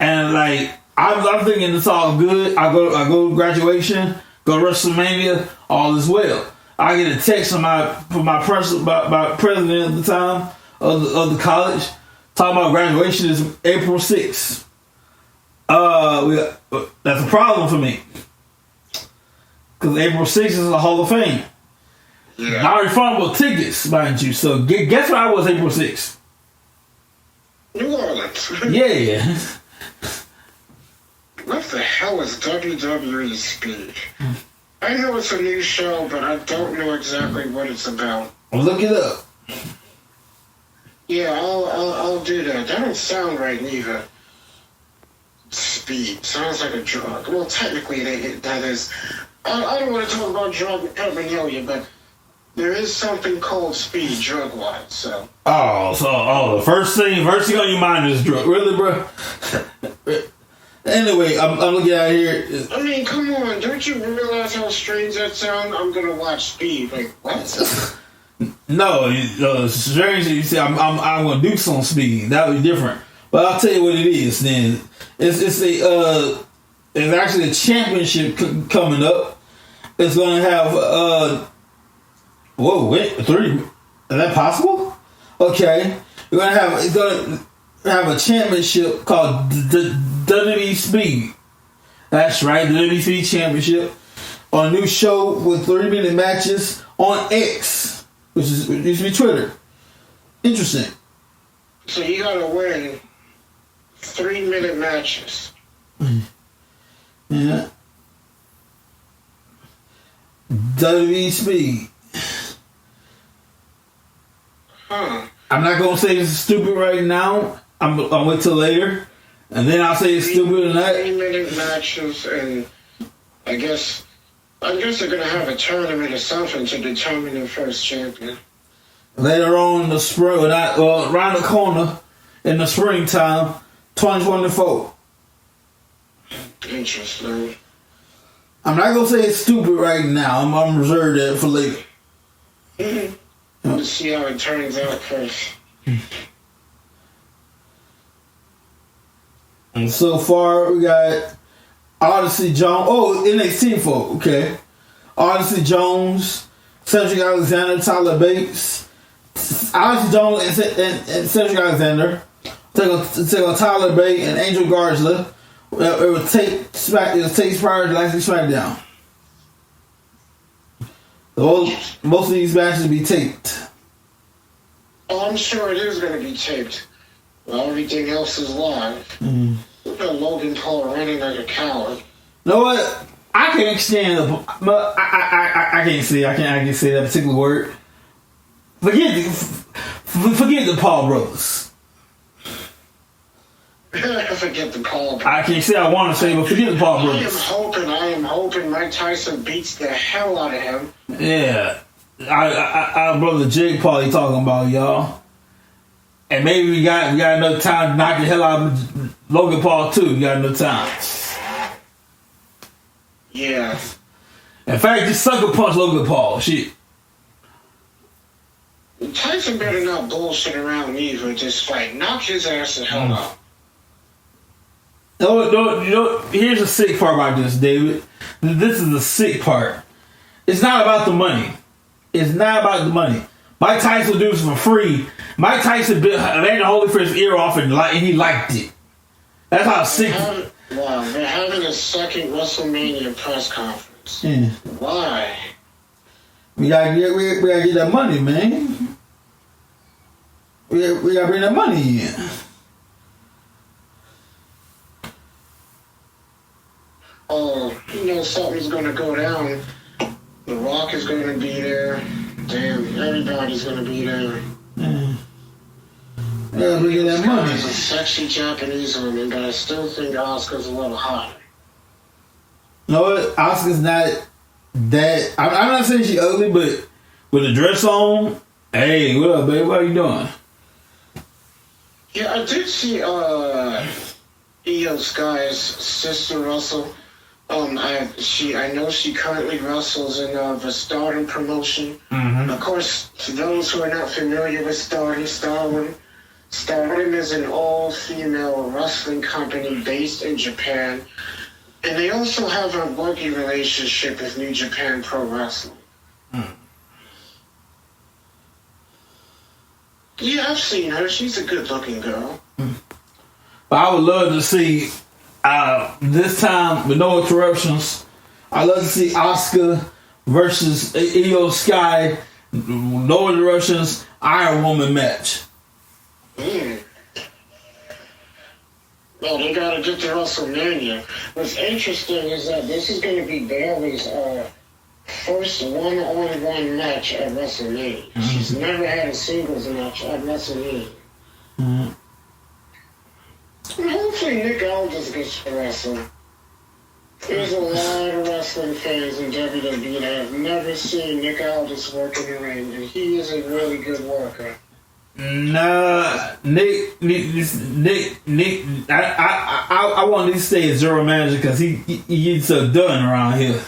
Speaker 1: and like I'm thinking it's all good. I go to graduation, go to WrestleMania, all is well. I get a text from my president at the time of the college talking about graduation is April 6th. That's a problem for me because April 6th is the Hall of Fame.
Speaker 2: Yeah.
Speaker 1: Non-refundable tickets, mind you. So guess where I was April 6th?
Speaker 2: New Orleans.
Speaker 1: Yeah.
Speaker 2: What the hell is WWE Speed? I know it's a new show, but I don't know exactly what it's about.
Speaker 1: Look it up.
Speaker 2: Yeah, I'll do that. That don't sound right neither. Speed sounds like a drug. Well, technically that is. I don't want to talk about drug paraphernalia, but there is something called speed drug-wise. So.
Speaker 1: The first thing on your mind is drug. Really, bro? Anyway, I'm looking out here.
Speaker 2: I mean, come on! Don't you realize how strange that sounds? I'm gonna watch Speed. Like what?
Speaker 1: No, strange. You see, I'm gonna do some Speed. That would be different. But I'll tell you what it is. Then it's actually a championship coming up. It's gonna have 3. Is that possible? Okay, it's gonna have a championship called the WWE Speed. That's right, the WWE Speed Championship on a new show with 30-minute matches on X, which used to be Twitter. Interesting.
Speaker 2: So you gotta win 3-minute matches.
Speaker 1: Yeah. WWE Speed.
Speaker 2: Huh.
Speaker 1: I'm not gonna say it's stupid right now. I'll wait till later, and then I'll say it's stupid or not.
Speaker 2: 3-minute matches, and I guess they're gonna have a tournament or something to determine the first champion.
Speaker 1: Later on in the spring, around the corner in the springtime, 2024.
Speaker 2: Interesting.
Speaker 1: I'm not gonna say it's stupid right now. I'm reserved that for later.
Speaker 2: Let's see how it turns out first.
Speaker 1: And so far, we got Odyssey Jones. Oh, NXT folk. Okay. Odyssey Jones, Cedric Alexander, Tyler Bates. Odyssey Jones and Cedric Alexander take on Tyler Bates and Angel Garza. It was taped prior to last week's SmackDown. Most of these matches will be taped.
Speaker 2: Oh, I'm sure it is going to be taped. Well, everything else is live. Look at Logan Paul running like a coward.
Speaker 1: You know what? I can't stand I can't say that particular word. Forget the Paul brothers.
Speaker 2: Forget the Paul brothers.
Speaker 1: I can't say I want to say, but forget the Paul brothers.
Speaker 2: I am hoping Mike Tyson beats the hell out of him.
Speaker 1: Yeah. Our brother Jake Paul he talking about, y'all. And maybe we got enough time to knock the hell out of Logan Paul too. We got enough time.
Speaker 2: Yeah.
Speaker 1: In fact, just sucker punch Logan Paul. Shit.
Speaker 2: Tyson better not bullshit around either with this fight. Knock his ass the hell out.
Speaker 1: No, here's the sick part about this, David. This is the sick part. It's not about the money. It's not about the money. Mike Tyson will do this for free. Mike Tyson ran the Holyfield's ear off and he liked it. That's how sick.
Speaker 2: Wow, they're having a second WrestleMania press conference.
Speaker 1: Yeah.
Speaker 2: Why?
Speaker 1: We gotta get that money, man. We gotta bring that money in.
Speaker 2: Oh, something's gonna go down. The Rock is gonna be there. Damn, everybody's gonna be there.
Speaker 1: Yeah, bring in that money.
Speaker 2: There's a sexy Japanese woman, but I still think Asuka's a little hot.
Speaker 1: You know what? Asuka's not that. I'm not saying she's ugly, but with a dress on, hey, what up, baby? What are you doing?
Speaker 2: Yeah, I did see Io Sky's sister wrestle. I know she currently wrestles in the Stardom promotion.
Speaker 1: Mm-hmm.
Speaker 2: Of course, to those who are not familiar with Stardom is an all-female wrestling company based in Japan, and they also have a working relationship with New Japan Pro Wrestling. Yeah, I've seen her. She's a good-looking girl.
Speaker 1: But I would love to see, this time with no interruptions, I'd love to see Asuka versus Io Sky, no interruptions, Iron Woman match.
Speaker 2: Well, they gotta get to WrestleMania. What's interesting is that this is going to be Bayley's first one-on-one match at WrestleMania. Mm-hmm. She's never had a singles match at WrestleMania. Mm-hmm. And hopefully Nick Aldis gets to wrestle. There's a lot of wrestling fans in WWE that have never seen Nick Aldis work in the ring, and he is a really good worker.
Speaker 1: Nah, Nick. I want to stay as general manager because he gets so done around here.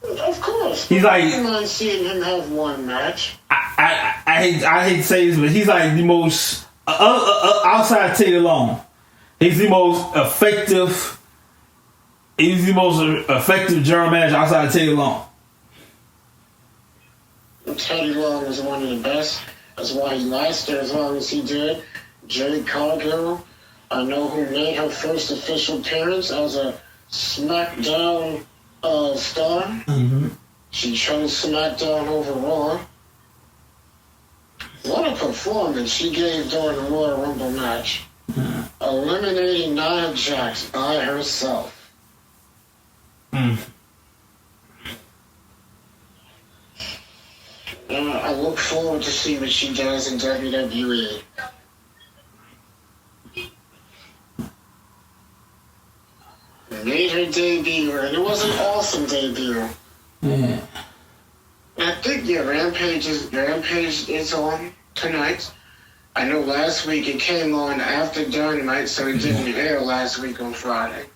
Speaker 2: Of course,
Speaker 1: he's like.
Speaker 2: I don't mind seeing him have one match.
Speaker 1: I hate to say this, but he's like the most outside Teddy Long. He's the most effective. He's the most effective general manager outside of Teddy Long.
Speaker 2: Teddy Long is one of the best. That's why he lasted as long as he did. Jade Cargill, I know who made her first official appearance as a SmackDown star. Mm-hmm. She chose SmackDown over Raw. What a performance she gave during the Royal Rumble match. Mm-hmm. Eliminating Nia Jax by herself. I look forward to see what she does in WWE. Made her debut, and it was an awesome debut. Mm. I think Rampage is on tonight. I know last week it came on after Dynamite, so it didn't air last week on Friday.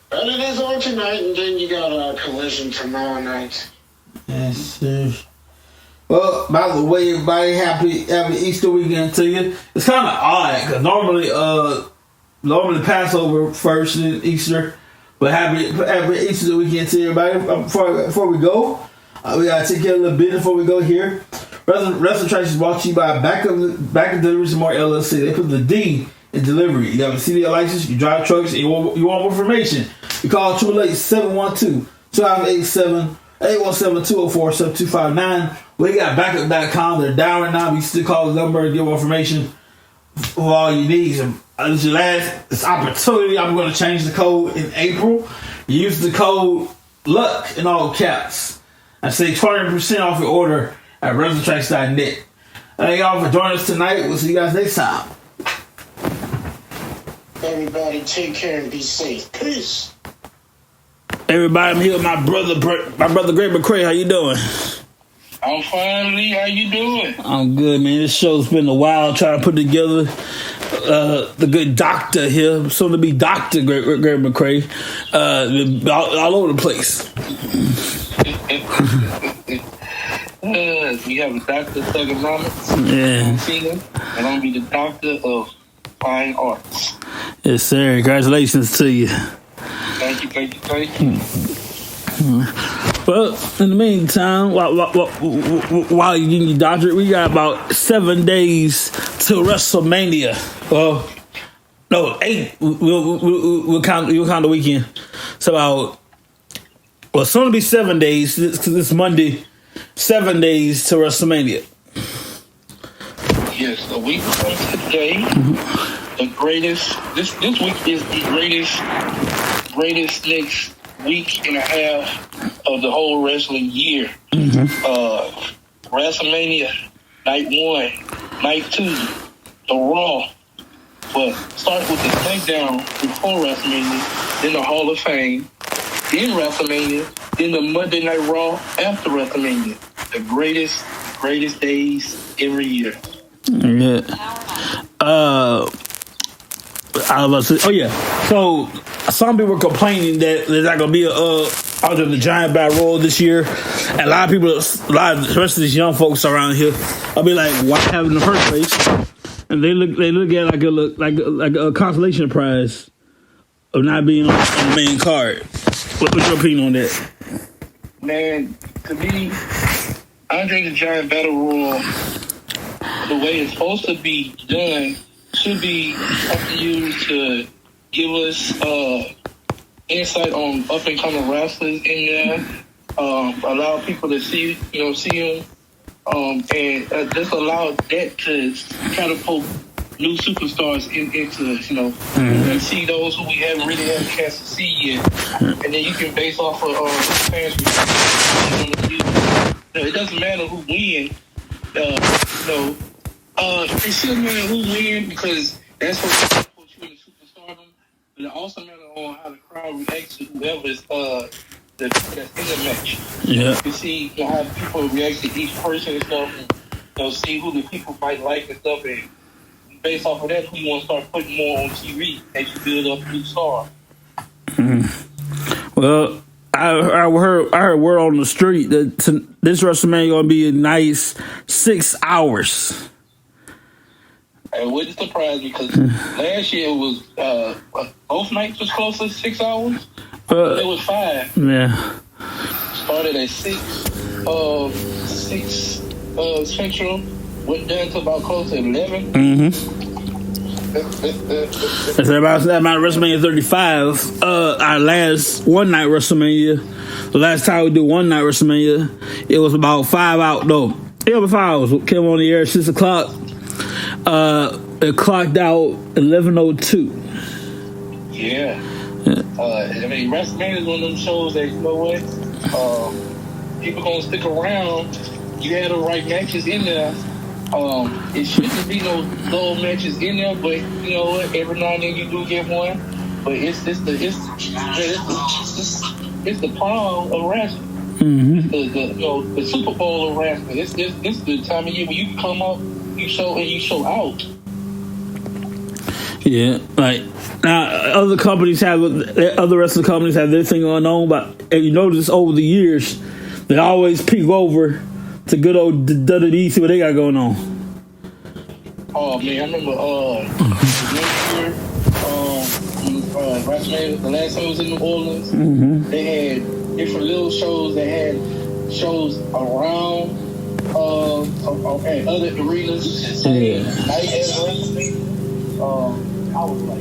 Speaker 2: But it is on tonight, and then you got a Collision tomorrow night.
Speaker 1: Yes, sir. Well, by the way, everybody, happy Easter weekend to you. It's kind of odd because normally Passover first and Easter, but happy Easter weekend to everybody. Before we go, we gotta take care of a little bit before we go here. Wrestling Trash is brought to you by Back of Deliveries More LLC. They put the D in delivery. You have a CDL license, you drive trucks, and you want more information. You call True Late 712-587 817-204-7259. We got backup.com. They're down right now. You still call the number and get more information for all you need. So, this is your last opportunity. I'm going to change the code in April. You use the code LUCK in all caps. I say 20% off your order at WrestlingTracks.net. Thank y'all for joining us tonight. We'll see you guys next time.
Speaker 2: Everybody take care and be safe. Peace.
Speaker 1: Everybody, I'm here with my brother Greg McCray. How you doing?
Speaker 3: I'm fine, Lee. How you doing?
Speaker 1: I'm good, man. This show's been a while trying to put together. The good doctor here, soon to be Dr. Greg McCray, all over the place.
Speaker 3: We have a doctor of thugonomics.
Speaker 1: Yeah.
Speaker 3: And I'm be the doctor of fine arts.
Speaker 1: Yes, sir. Congratulations to you.
Speaker 3: Thank you.
Speaker 1: Well, in the meantime, while you're getting your doctorate, we got about 7 days to WrestleMania. No, 8. We'll count the weekend. So soon to be 7 days. This Monday, 7 days to WrestleMania.
Speaker 3: Yes, a week from today, the greatest. This week is the greatest next week and a half of the whole wrestling year. WrestleMania night 1, night 2, the Raw. But start with the SmackDown before WrestleMania, then the Hall of Fame, then WrestleMania, then the Monday Night Raw after WrestleMania. The greatest days every year.
Speaker 1: Yeah. I was about to say, so some people were complaining that there's not gonna be Andre the Giant Battle Royal this year, and a lot of people, especially these young folks around here, I'll be like, why have it in the first place? And they look at it like a consolation prize of not being on the main card. What's your opinion on that?
Speaker 3: Man, to me, Andre the Giant Battle Royal, the way it's supposed to be done, should be up to you to give us insight on up and coming wrestlers in there, allow people to see them, and just allow that to catapult new superstars into and see those who we haven't really had a chance to see yet, and then you can base off of fans. It doesn't matter who wins. It shouldn't matter who wins because that's what puts you in superstardom. But it also matters on how the crowd reacts to whoever is that's in the match.
Speaker 1: Yeah.
Speaker 3: You can see how people react to each person and stuff, and see who the people might like and stuff, and based off of that, we want to start putting more on TV as you build up new stars.
Speaker 1: Well, I heard word on the street that this WrestleMania gonna be a nice 6 hours.
Speaker 3: It wouldn't surprise me because last year it was both nights was close to 6 hours. It was 5.
Speaker 1: Yeah.
Speaker 3: Started at 6 Central, went down to about close to 11.
Speaker 1: That's about WrestleMania 35. Our last one night WrestleMania. The last time we do one night WrestleMania, it was about 5 hours. No, it was 5 hours. We came on the air at 6 o'clock. It clocked out 11:02.
Speaker 3: Yeah. WrestleMania is one of them shows that people gonna stick around. You had the right matches in there. It shouldn't be no dull matches in there, but you know what? Every now and then you do get one. But it's the palm of wrestling. The Super Bowl of wrestling. It's the time of year when you come up, you show out.
Speaker 1: Yeah, like now, other wrestling companies have their thing going on, but if you notice over the years, they always peek over to good old WWE, see what they got going on.
Speaker 3: Oh man, I remember next year, WrestleMania, the last time it was in New Orleans, they had different little shows. They had shows around at other arenas, Saturday night at wrestling. I was like,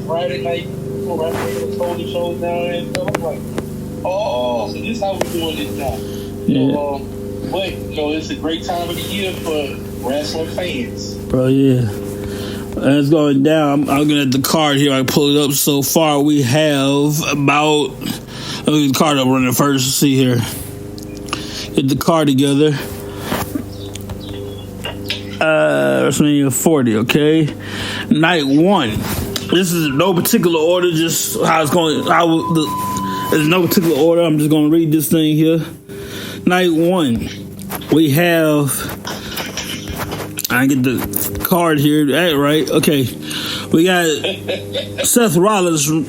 Speaker 3: Friday night before WrestleMania was holding shows down there and stuff. I was like, oh, so this is how we're doing this now.
Speaker 1: Yeah.
Speaker 3: But it's a great time of the year for wrestling fans.
Speaker 1: Bro, yeah. And it's going down. I'm looking at the card here. I pull it up. So far, we have about. Let me get the card up running first. Let's see here. Get the card together. WrestleMania 40. Okay, night 1. This is no particular order. Just how it's going. There's no particular order. I'm just going to read this thing here. Night 1. We have. I get the card here. That right? Okay. We got Seth Rollins, Drew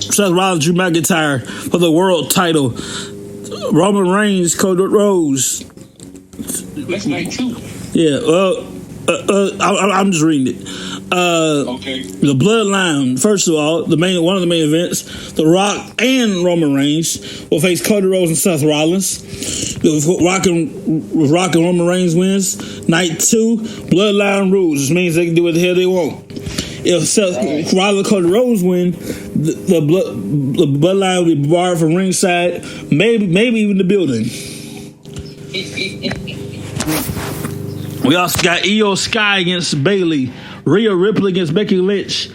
Speaker 1: McIntyre for the world title. Roman Reigns, Cody Rhodes.
Speaker 3: That's night 2.
Speaker 1: Yeah. I'm just reading it.
Speaker 3: Okay.
Speaker 1: The Bloodline. First of all, one of the main events. The Rock and Roman Reigns will face Cody Rhodes and Seth Rollins. Rock and Roman Reigns wins. Night 2, Bloodline rules, which means they can do what the hell they want. If Seth Rollins and Cody Rhodes win, the Bloodline will be barred from ringside, maybe even the building. We also got Io Sky against Bayley, Rhea Ripley against Becky Lynch,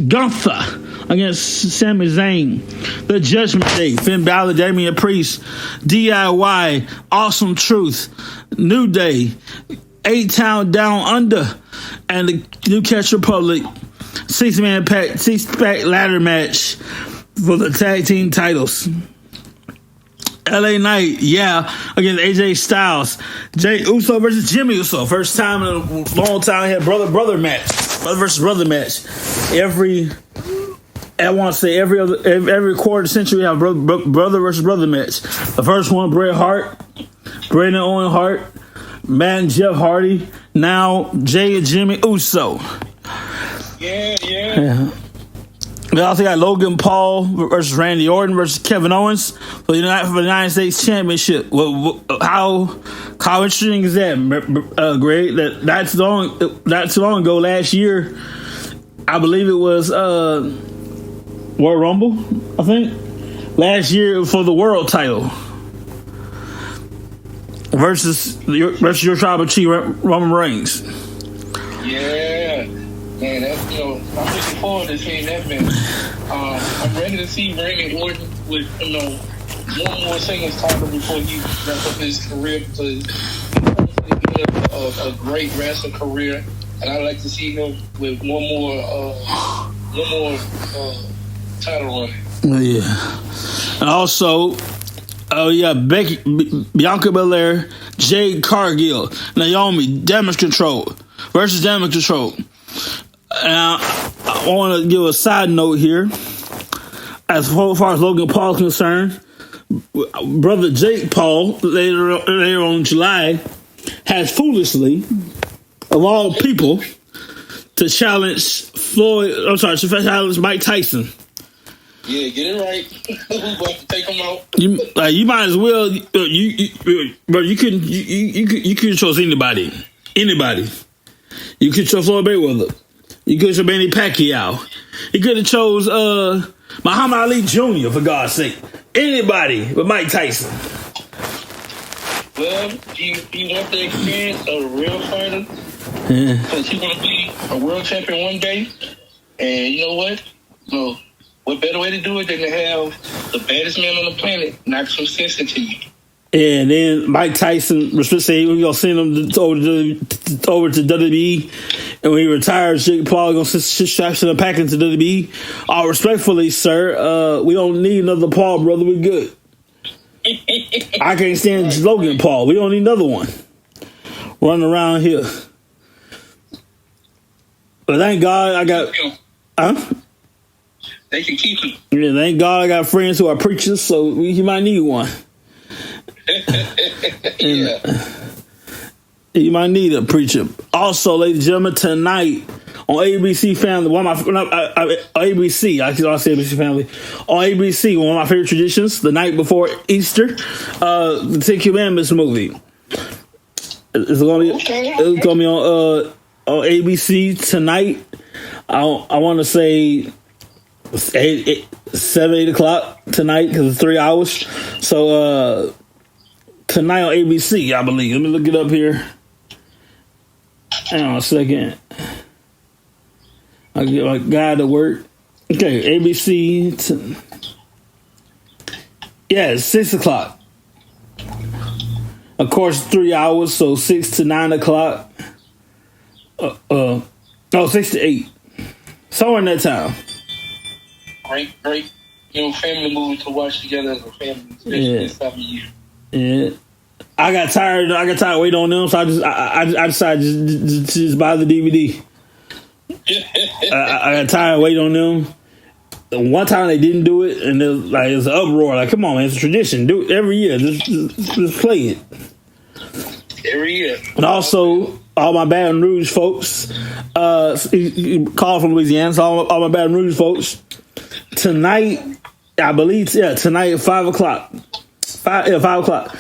Speaker 1: Gunther against Sami Zayn, The Judgment Day, Finn Balor, Damian Priest, DIY, Awesome Truth, New Day, 8-Town Down Under, and the New Catch Republic 6-pack ladder match for the tag team titles. LA Knight, against AJ Styles. Jey Uso versus Jimmy Uso. First time in a long time we had brother match. Brother versus brother match. Every quarter century we have brother versus brother match. The first one, Bret Hart, Brandon Owen Hart, Matt and Jeff Hardy. Now Jey and Jimmy Uso. Yeah. We also got Logan Paul versus Randy Orton versus Kevin Owens for the United States Championship. How interesting is that, Greg? Not too long ago, last year, I believe it was Royal Rumble, I think. Last year for the world title versus your tribal chief Roman Reigns.
Speaker 3: Yeah. Man, I'm looking forward to seeing that match. I'm ready to see Randy Orton with, one more singles title before he wraps up his career, because he's a great wrestling career, and I'd like to see him with one more title run.
Speaker 1: Yeah, and also, Bianca Belair, Jade Cargill, Naomi, Damage Control versus Damage Control. Now, I want to give a side note here. As far as Logan Paul is concerned, brother Jake Paul, later on in July, has foolishly, of all people, to challenge Mike Tyson.
Speaker 3: Yeah, get it right. We're going to take him out.
Speaker 1: You might as well. You couldn't choose anybody. You could choose Floyd Mayweather. You could have chosen Manny Pacquiao. You could have chose Muhammad Ali Jr., for God's sake. Anybody but Mike Tyson.
Speaker 3: Well, he wants to experience a real fighter. Because he's going to be a world champion one day. And you know what? So, what better way to do it than to have the baddest man on the planet knock some sense into you?
Speaker 1: And then Mike Tyson, we're supposed to say we're going to send him over to WWE. And when he retires, Jake Paul is going to send him back into WWE. Respectfully, sir, we don't need another Paul, brother. We're good. I can't stand Logan Paul. We don't need another one running around here. But thank God I got...
Speaker 3: They can keep him.
Speaker 1: Yeah, thank God I got friends who are preachers, so he might need one.
Speaker 3: Yeah.
Speaker 1: You might need a preacher. Also, ladies and gentlemen, tonight on ABC Family, ABC, I say ABC Family, on ABC, one of my favorite traditions, the night before Easter, the Ten Commandments movie. It's going to be on ABC tonight. I want to say 8 o'clock tonight because it's 3 hours. So tonight on ABC, I believe. Let me look it up here. Hang on a second. I'll get my guy to work. Okay, ABC. It's 6 o'clock. Of course, 3 hours, so 6 to 9 o'clock. 6 to 8. Somewhere in that time.
Speaker 3: Great, family movie to watch together as a family, especially this time of year.
Speaker 1: Yeah. I got tired waiting on them, so I decided to just buy the DVD. I got tired waiting on them. One time they didn't do it, and it was an uproar. Like, come on, man, it's a tradition. Do it every year. Just play it.
Speaker 3: Every year.
Speaker 1: And also, all my Baton Rouge folks, call from Louisiana, so all my Baton Rouge folks, tonight, I believe, tonight at 5 o'clock. 5 o'clock.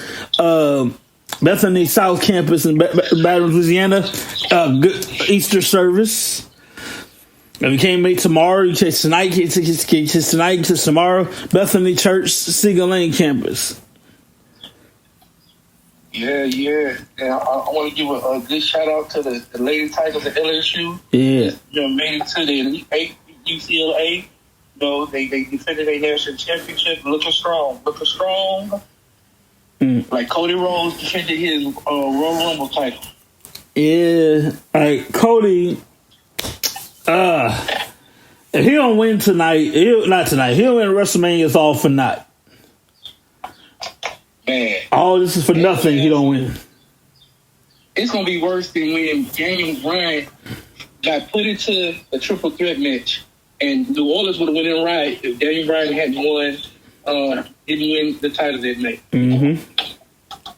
Speaker 1: Bethany South Campus in Baton Rouge, Louisiana. Good Easter service. If you can't make tomorrow, you take tonight, tonight to tomorrow. Bethany Church, Seagull Lane Campus.
Speaker 3: Yeah. And I want to give a good shout out to the Lady Tigers at LSU.
Speaker 1: Yeah.
Speaker 3: Made it to the Elite 8 UCLA. They defended their national championship looking strong. Like Cody Rhodes defended his Royal Rumble title.
Speaker 1: Yeah. Like Cody, if he don't win tonight, he'll win WrestleMania, it's all for naught.
Speaker 3: Man.
Speaker 1: All this is for nothing, he don't win.
Speaker 3: It's going to be worse than when Daniel Bryan got put into a triple threat match. And New Orleans would have went in right if Daniel Bryan hadn't won, didn't win the title that night. Mm-hmm.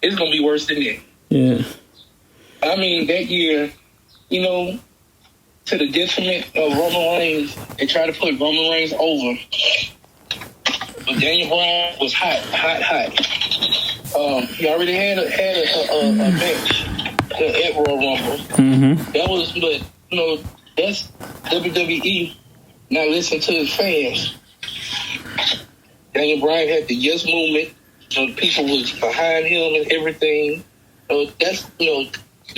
Speaker 3: It's going to be worse than that.
Speaker 1: Yeah.
Speaker 3: I mean, that year, to the detriment of Roman Reigns, they tried to put Roman Reigns over. But Daniel Bryan was hot. He already had a match at Royal Rumble. Mm-hmm. That's WWE. Now listen to his fans. Daniel Bryan had the yes movement. People was behind him and everything. That's the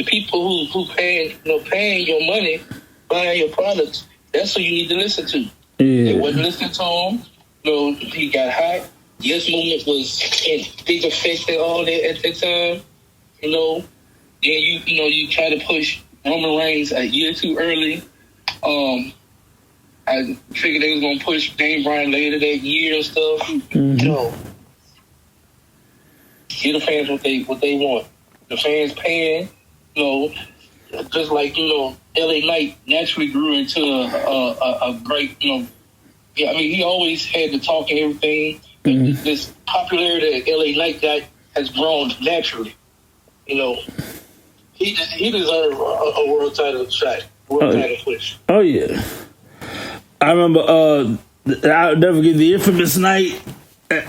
Speaker 3: people who paying your money, buying your products. That's who you need to listen to. Yeah. They wasn't listening to him. He got hot. Yes movement was in big effect and all that at that time. Then you try to push Roman Reigns a year too early. I figured they was gonna push Daniel Bryan later that year and stuff. Mm-hmm. Give the fans what they want. The fans paying, just like LA Knight naturally grew into a great, he always had the talk and everything. Mm-hmm. This popularity that LA Knight got has grown naturally. He deserved a world title shot, title push.
Speaker 1: Oh yeah. I remember, I'll never forget the infamous night, leading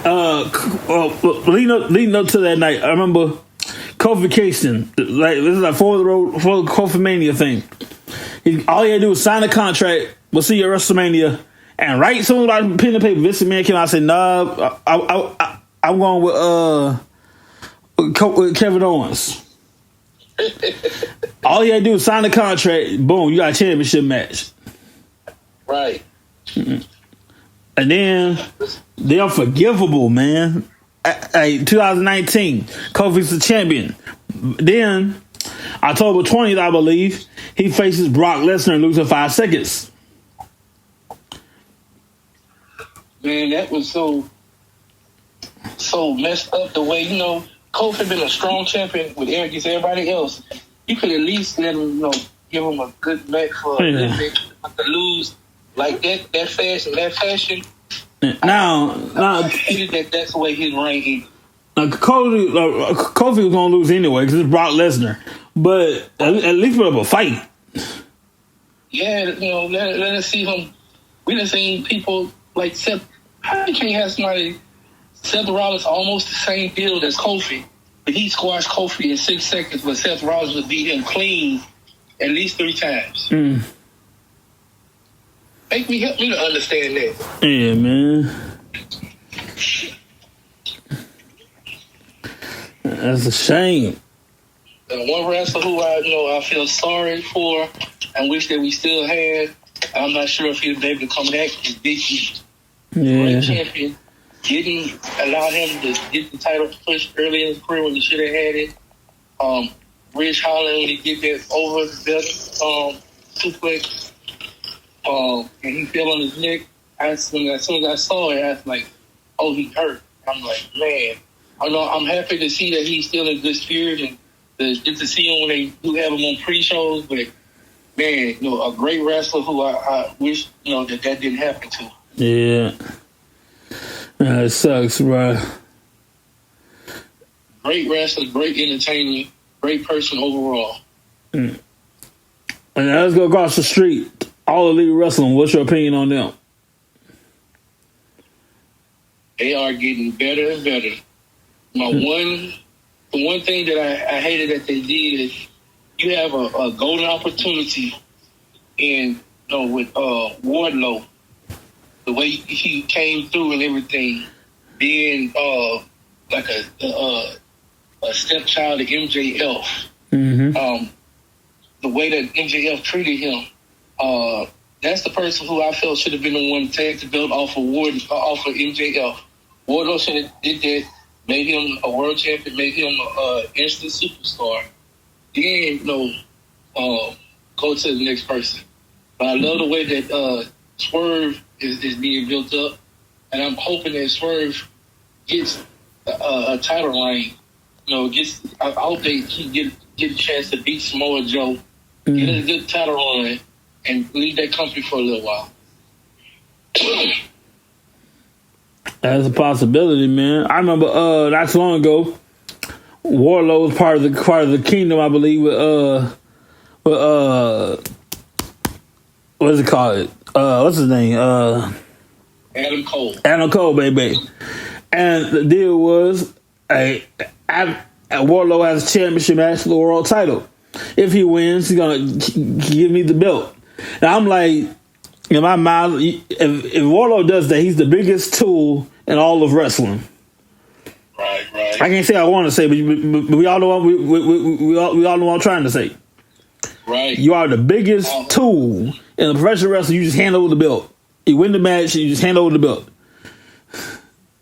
Speaker 1: up to that night. I remember Kofi Kingston, this is like for the Kofi Mania thing. All he had to do was sign a contract, we'll see you at WrestleMania, and right as soon as I pen the paper, Vince McMahon came out and said, nah, I'm going with Kevin Owens. All he had to do was sign the contract, boom, you got a championship match.
Speaker 3: Right.
Speaker 1: Mm-hmm. And then the unforgivable, man. 2019, Kofi's the champion. Then October 20th, I believe, he faces Brock Lesnar and loses in 5 seconds.
Speaker 3: Man, that was so so messed up the way, Kofi been a strong champion with against everybody else. You could at least let him, give him a good match for a little bit. But to lose like that fashion.
Speaker 1: Now,
Speaker 3: I hated that's the way his reign is.
Speaker 1: Kofi was gonna lose anyway because it's Brock Lesnar, but at least put up a fight.
Speaker 3: Yeah, let us see him. We done seen people like Seth. How you can't have somebody? Seth Rollins almost the same build as Kofi, but he squashed Kofi in 6 seconds, but Seth Rollins would beat him clean at least 3 times. Help me to understand that.
Speaker 1: Yeah, man. That's a shame.
Speaker 3: One wrestler who I feel sorry for and wish that we still had. I'm not sure if he'll be able to come back. Is Big E. Great champion. Didn't allow him to get the title pushed early in his career when he should have had it. Ridge Holland, when he did that over the belt suplex, and he fell on his neck. As soon as I saw it, I was like, oh, he hurt. I'm like, man. I'm happy to see that he's still in good spirit and get to see him when they do have him on pre-shows. But, man, a great wrestler who I wish, that didn't happen to.
Speaker 1: Yeah. It sucks, bro.
Speaker 3: Great wrestler, great entertainer, great person overall.
Speaker 1: And now let's go across the street. All Elite Wrestling, what's your opinion on them?
Speaker 3: They are getting better and better. The one thing that I hated that they did is you have a golden opportunity with Wardlow, the way he came through and everything, being like a stepchild of MJF.
Speaker 1: Mm-hmm.
Speaker 3: The way that MJF treated him, that's the person who I felt should have been the one to take the belt off of MJF. Wardlow should have did that, made him a world champion, made him an instant superstar. Then, go to the next person. But I love the way that Swerve is being built up, and I'm hoping that Swerve gets a title reign. I hope they get a chance to beat Samoa Joe, get a good title run, and leave that company for a little while.
Speaker 1: That's a possibility, man. I remember not too long ago, Wardlow was part of the Kingdom, I believe. What is it called? What's his name?
Speaker 3: Adam Cole.
Speaker 1: Adam Cole, baby. And the deal was, Wardlow has a championship match for the world title. If he wins, he's gonna give me the belt. And I'm like, in my mind, if Wardlow does that, he's the biggest tool in all of wrestling.
Speaker 3: Right.
Speaker 1: I can't say I want to say, but we all know what we all know what I'm trying to say.
Speaker 3: Right.
Speaker 1: You are the biggest tool in a professional wrestling. You just hand over the belt. You win the match, you just hand over the belt.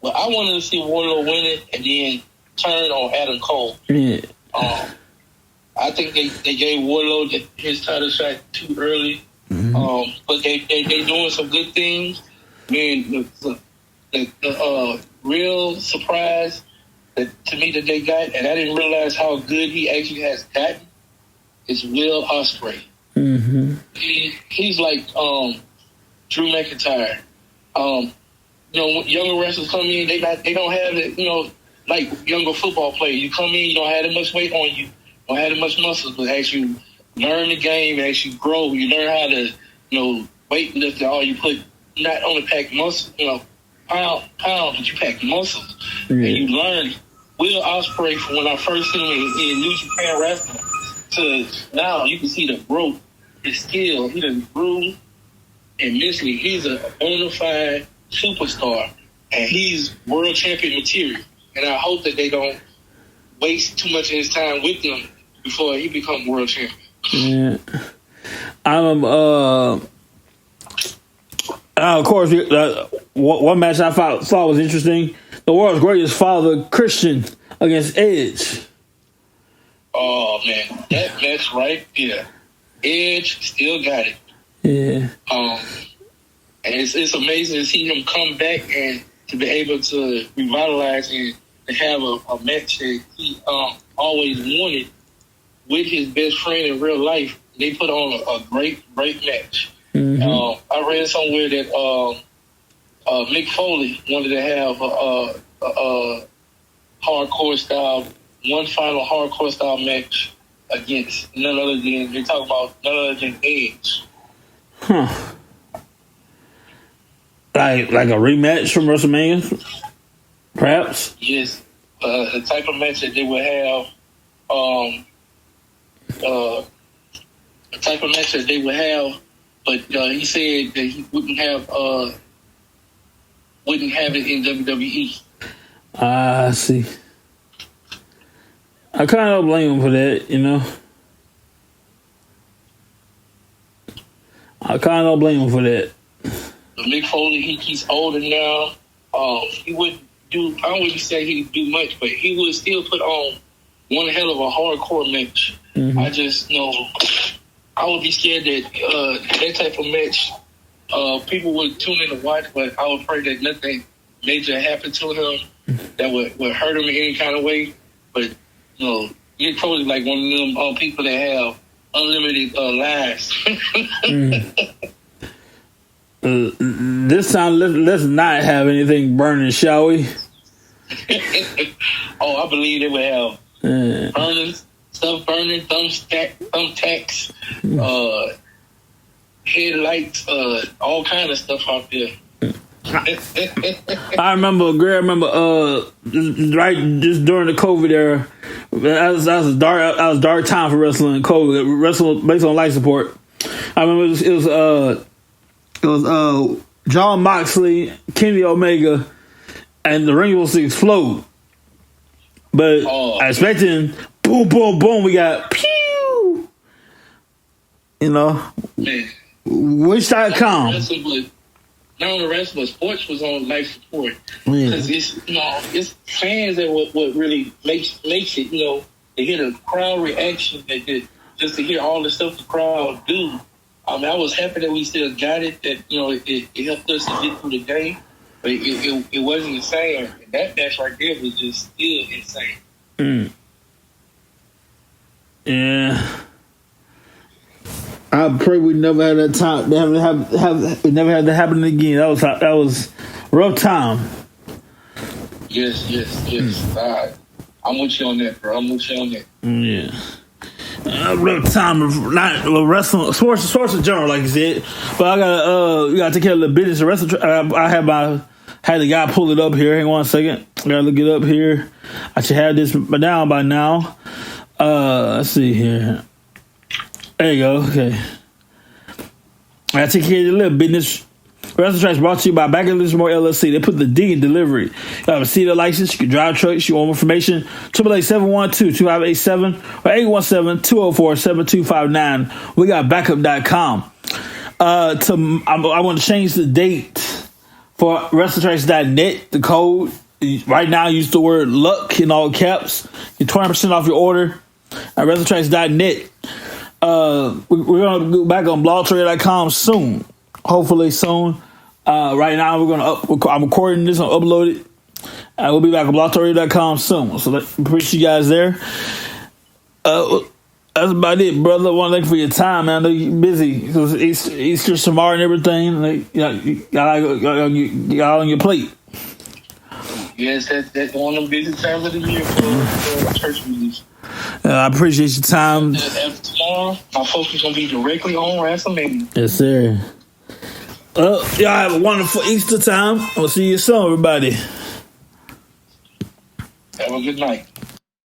Speaker 3: Well, I wanted to see Wardlow win it and then turn on Adam Cole.
Speaker 1: Yeah.
Speaker 3: I think they gave Wardlow his title shot too early. Mm-hmm. But they doing some good things. Man, the real surprise to me that they got, and I didn't realize how good he actually has gotten, is Will Ospreay.
Speaker 1: Mm-hmm.
Speaker 3: He's like Drew McIntyre. Younger wrestlers come in, they don't have it. Like younger football players, you come in, you don't have that much weight on you, don't have that much muscles, but as you learn the game, as you grow, you learn how to weight lift. All you put not only pack muscle, pound, but you pack muscles, and you learn. Will Ospreay, from when I first seen him in New Japan Wrestling to now, you can see the growth, his skill. He done grew immensely. He's a bona fide superstar, and he's world champion material. And I hope that they don't waste too much of his time with him before he becomes world champion.
Speaker 1: Yeah. Of course, one match I thought was interesting. The world's greatest father, Christian, against Edge.
Speaker 3: Oh, man. That match right there. Edge still got it.
Speaker 1: Yeah.
Speaker 3: And it's amazing to see him come back and to be able to revitalize and to have a match that he always wanted with his best friend in real life. They put on a great match. Mm-hmm. I read somewhere that Mick Foley wanted to have a hardcore style, one final hardcore style match against none other than Edge.
Speaker 1: Huh. Like a rematch from WrestleMania, perhaps?
Speaker 3: Yes. The type of match that they would have, but he said that he wouldn't have it in WWE.
Speaker 1: I see. I kind of blame him for that, you know. I kind of blame him for that.
Speaker 3: Mick Foley, he's older now. He wouldn't do. I wouldn't say he'd do much, but he would still put on one hell of a hardcore match. Mm-hmm. I just know I would be scared that that type of match, people would tune in to watch, but I would pray that nothing major happened to him that would hurt him in any kind of way. But you're totally like one of them people that have unlimited lives.
Speaker 1: This time, let's not have anything burning, shall we?
Speaker 3: Oh, I believe they would have thumbtacks, headlights, all kind of stuff out there.
Speaker 1: I remember right just during the COVID era, that was a dark time for wrestling. COVID, wrestling based on life support. I remember it was John Moxley, Kenny Omega, and the ring was to explode. But I expecting boom, boom, boom. We got pew. Wish.com.
Speaker 3: Not only wrestling, but sports was on life support. Because it's fans that what really makes it, to hear the crowd reaction, just to hear all the stuff the crowd do. I was happy that we still got it, that, it helped us to get through the game, but it wasn't the same. And that match right there was just still insane.
Speaker 1: Yeah. I pray we never had that time. We never had that happen again. That was rough time.
Speaker 3: Yes. I'm with you on that, bro.
Speaker 1: Yeah. Rough time of not wrestling, sports in general, like you said. But we gotta take care of the business. The wrestling. I had the guy pull it up here. Hang on a second. I gotta look it up here. I should have this down by now. Let's see here. There you go. Okay. I gotta take care of the little business. Wrestling Tracks brought to you by Back and More LLC. They put the D in delivery. You have a CDL license. You can drive trucks. You want more information? 888-712-2587 or 817-204-7259. We got backup.com. I want to change the date for WrestlingTracks.net. The code right now, use the word luck in all caps. Get 20% off your order at WrestlingTracks.net. We're gonna go back on blogtrade.com soon. Hopefully soon. Right now I'm recording this and upload it. We'll be back on blogtrade.com soon. So appreciate you guys there. That's about it, brother. I want to thank you for your time, man. I know you're busy. It was Easter tomorrow and everything. You got on your plate.
Speaker 3: Yes, that's one of the busy times of the year for church meetings.
Speaker 1: I appreciate your time.
Speaker 3: After tomorrow, my focus is going to be directly on WrestleMania.
Speaker 1: Yes, sir. Y'all have a wonderful Easter time. We'll see you soon, everybody.
Speaker 3: Have a good night.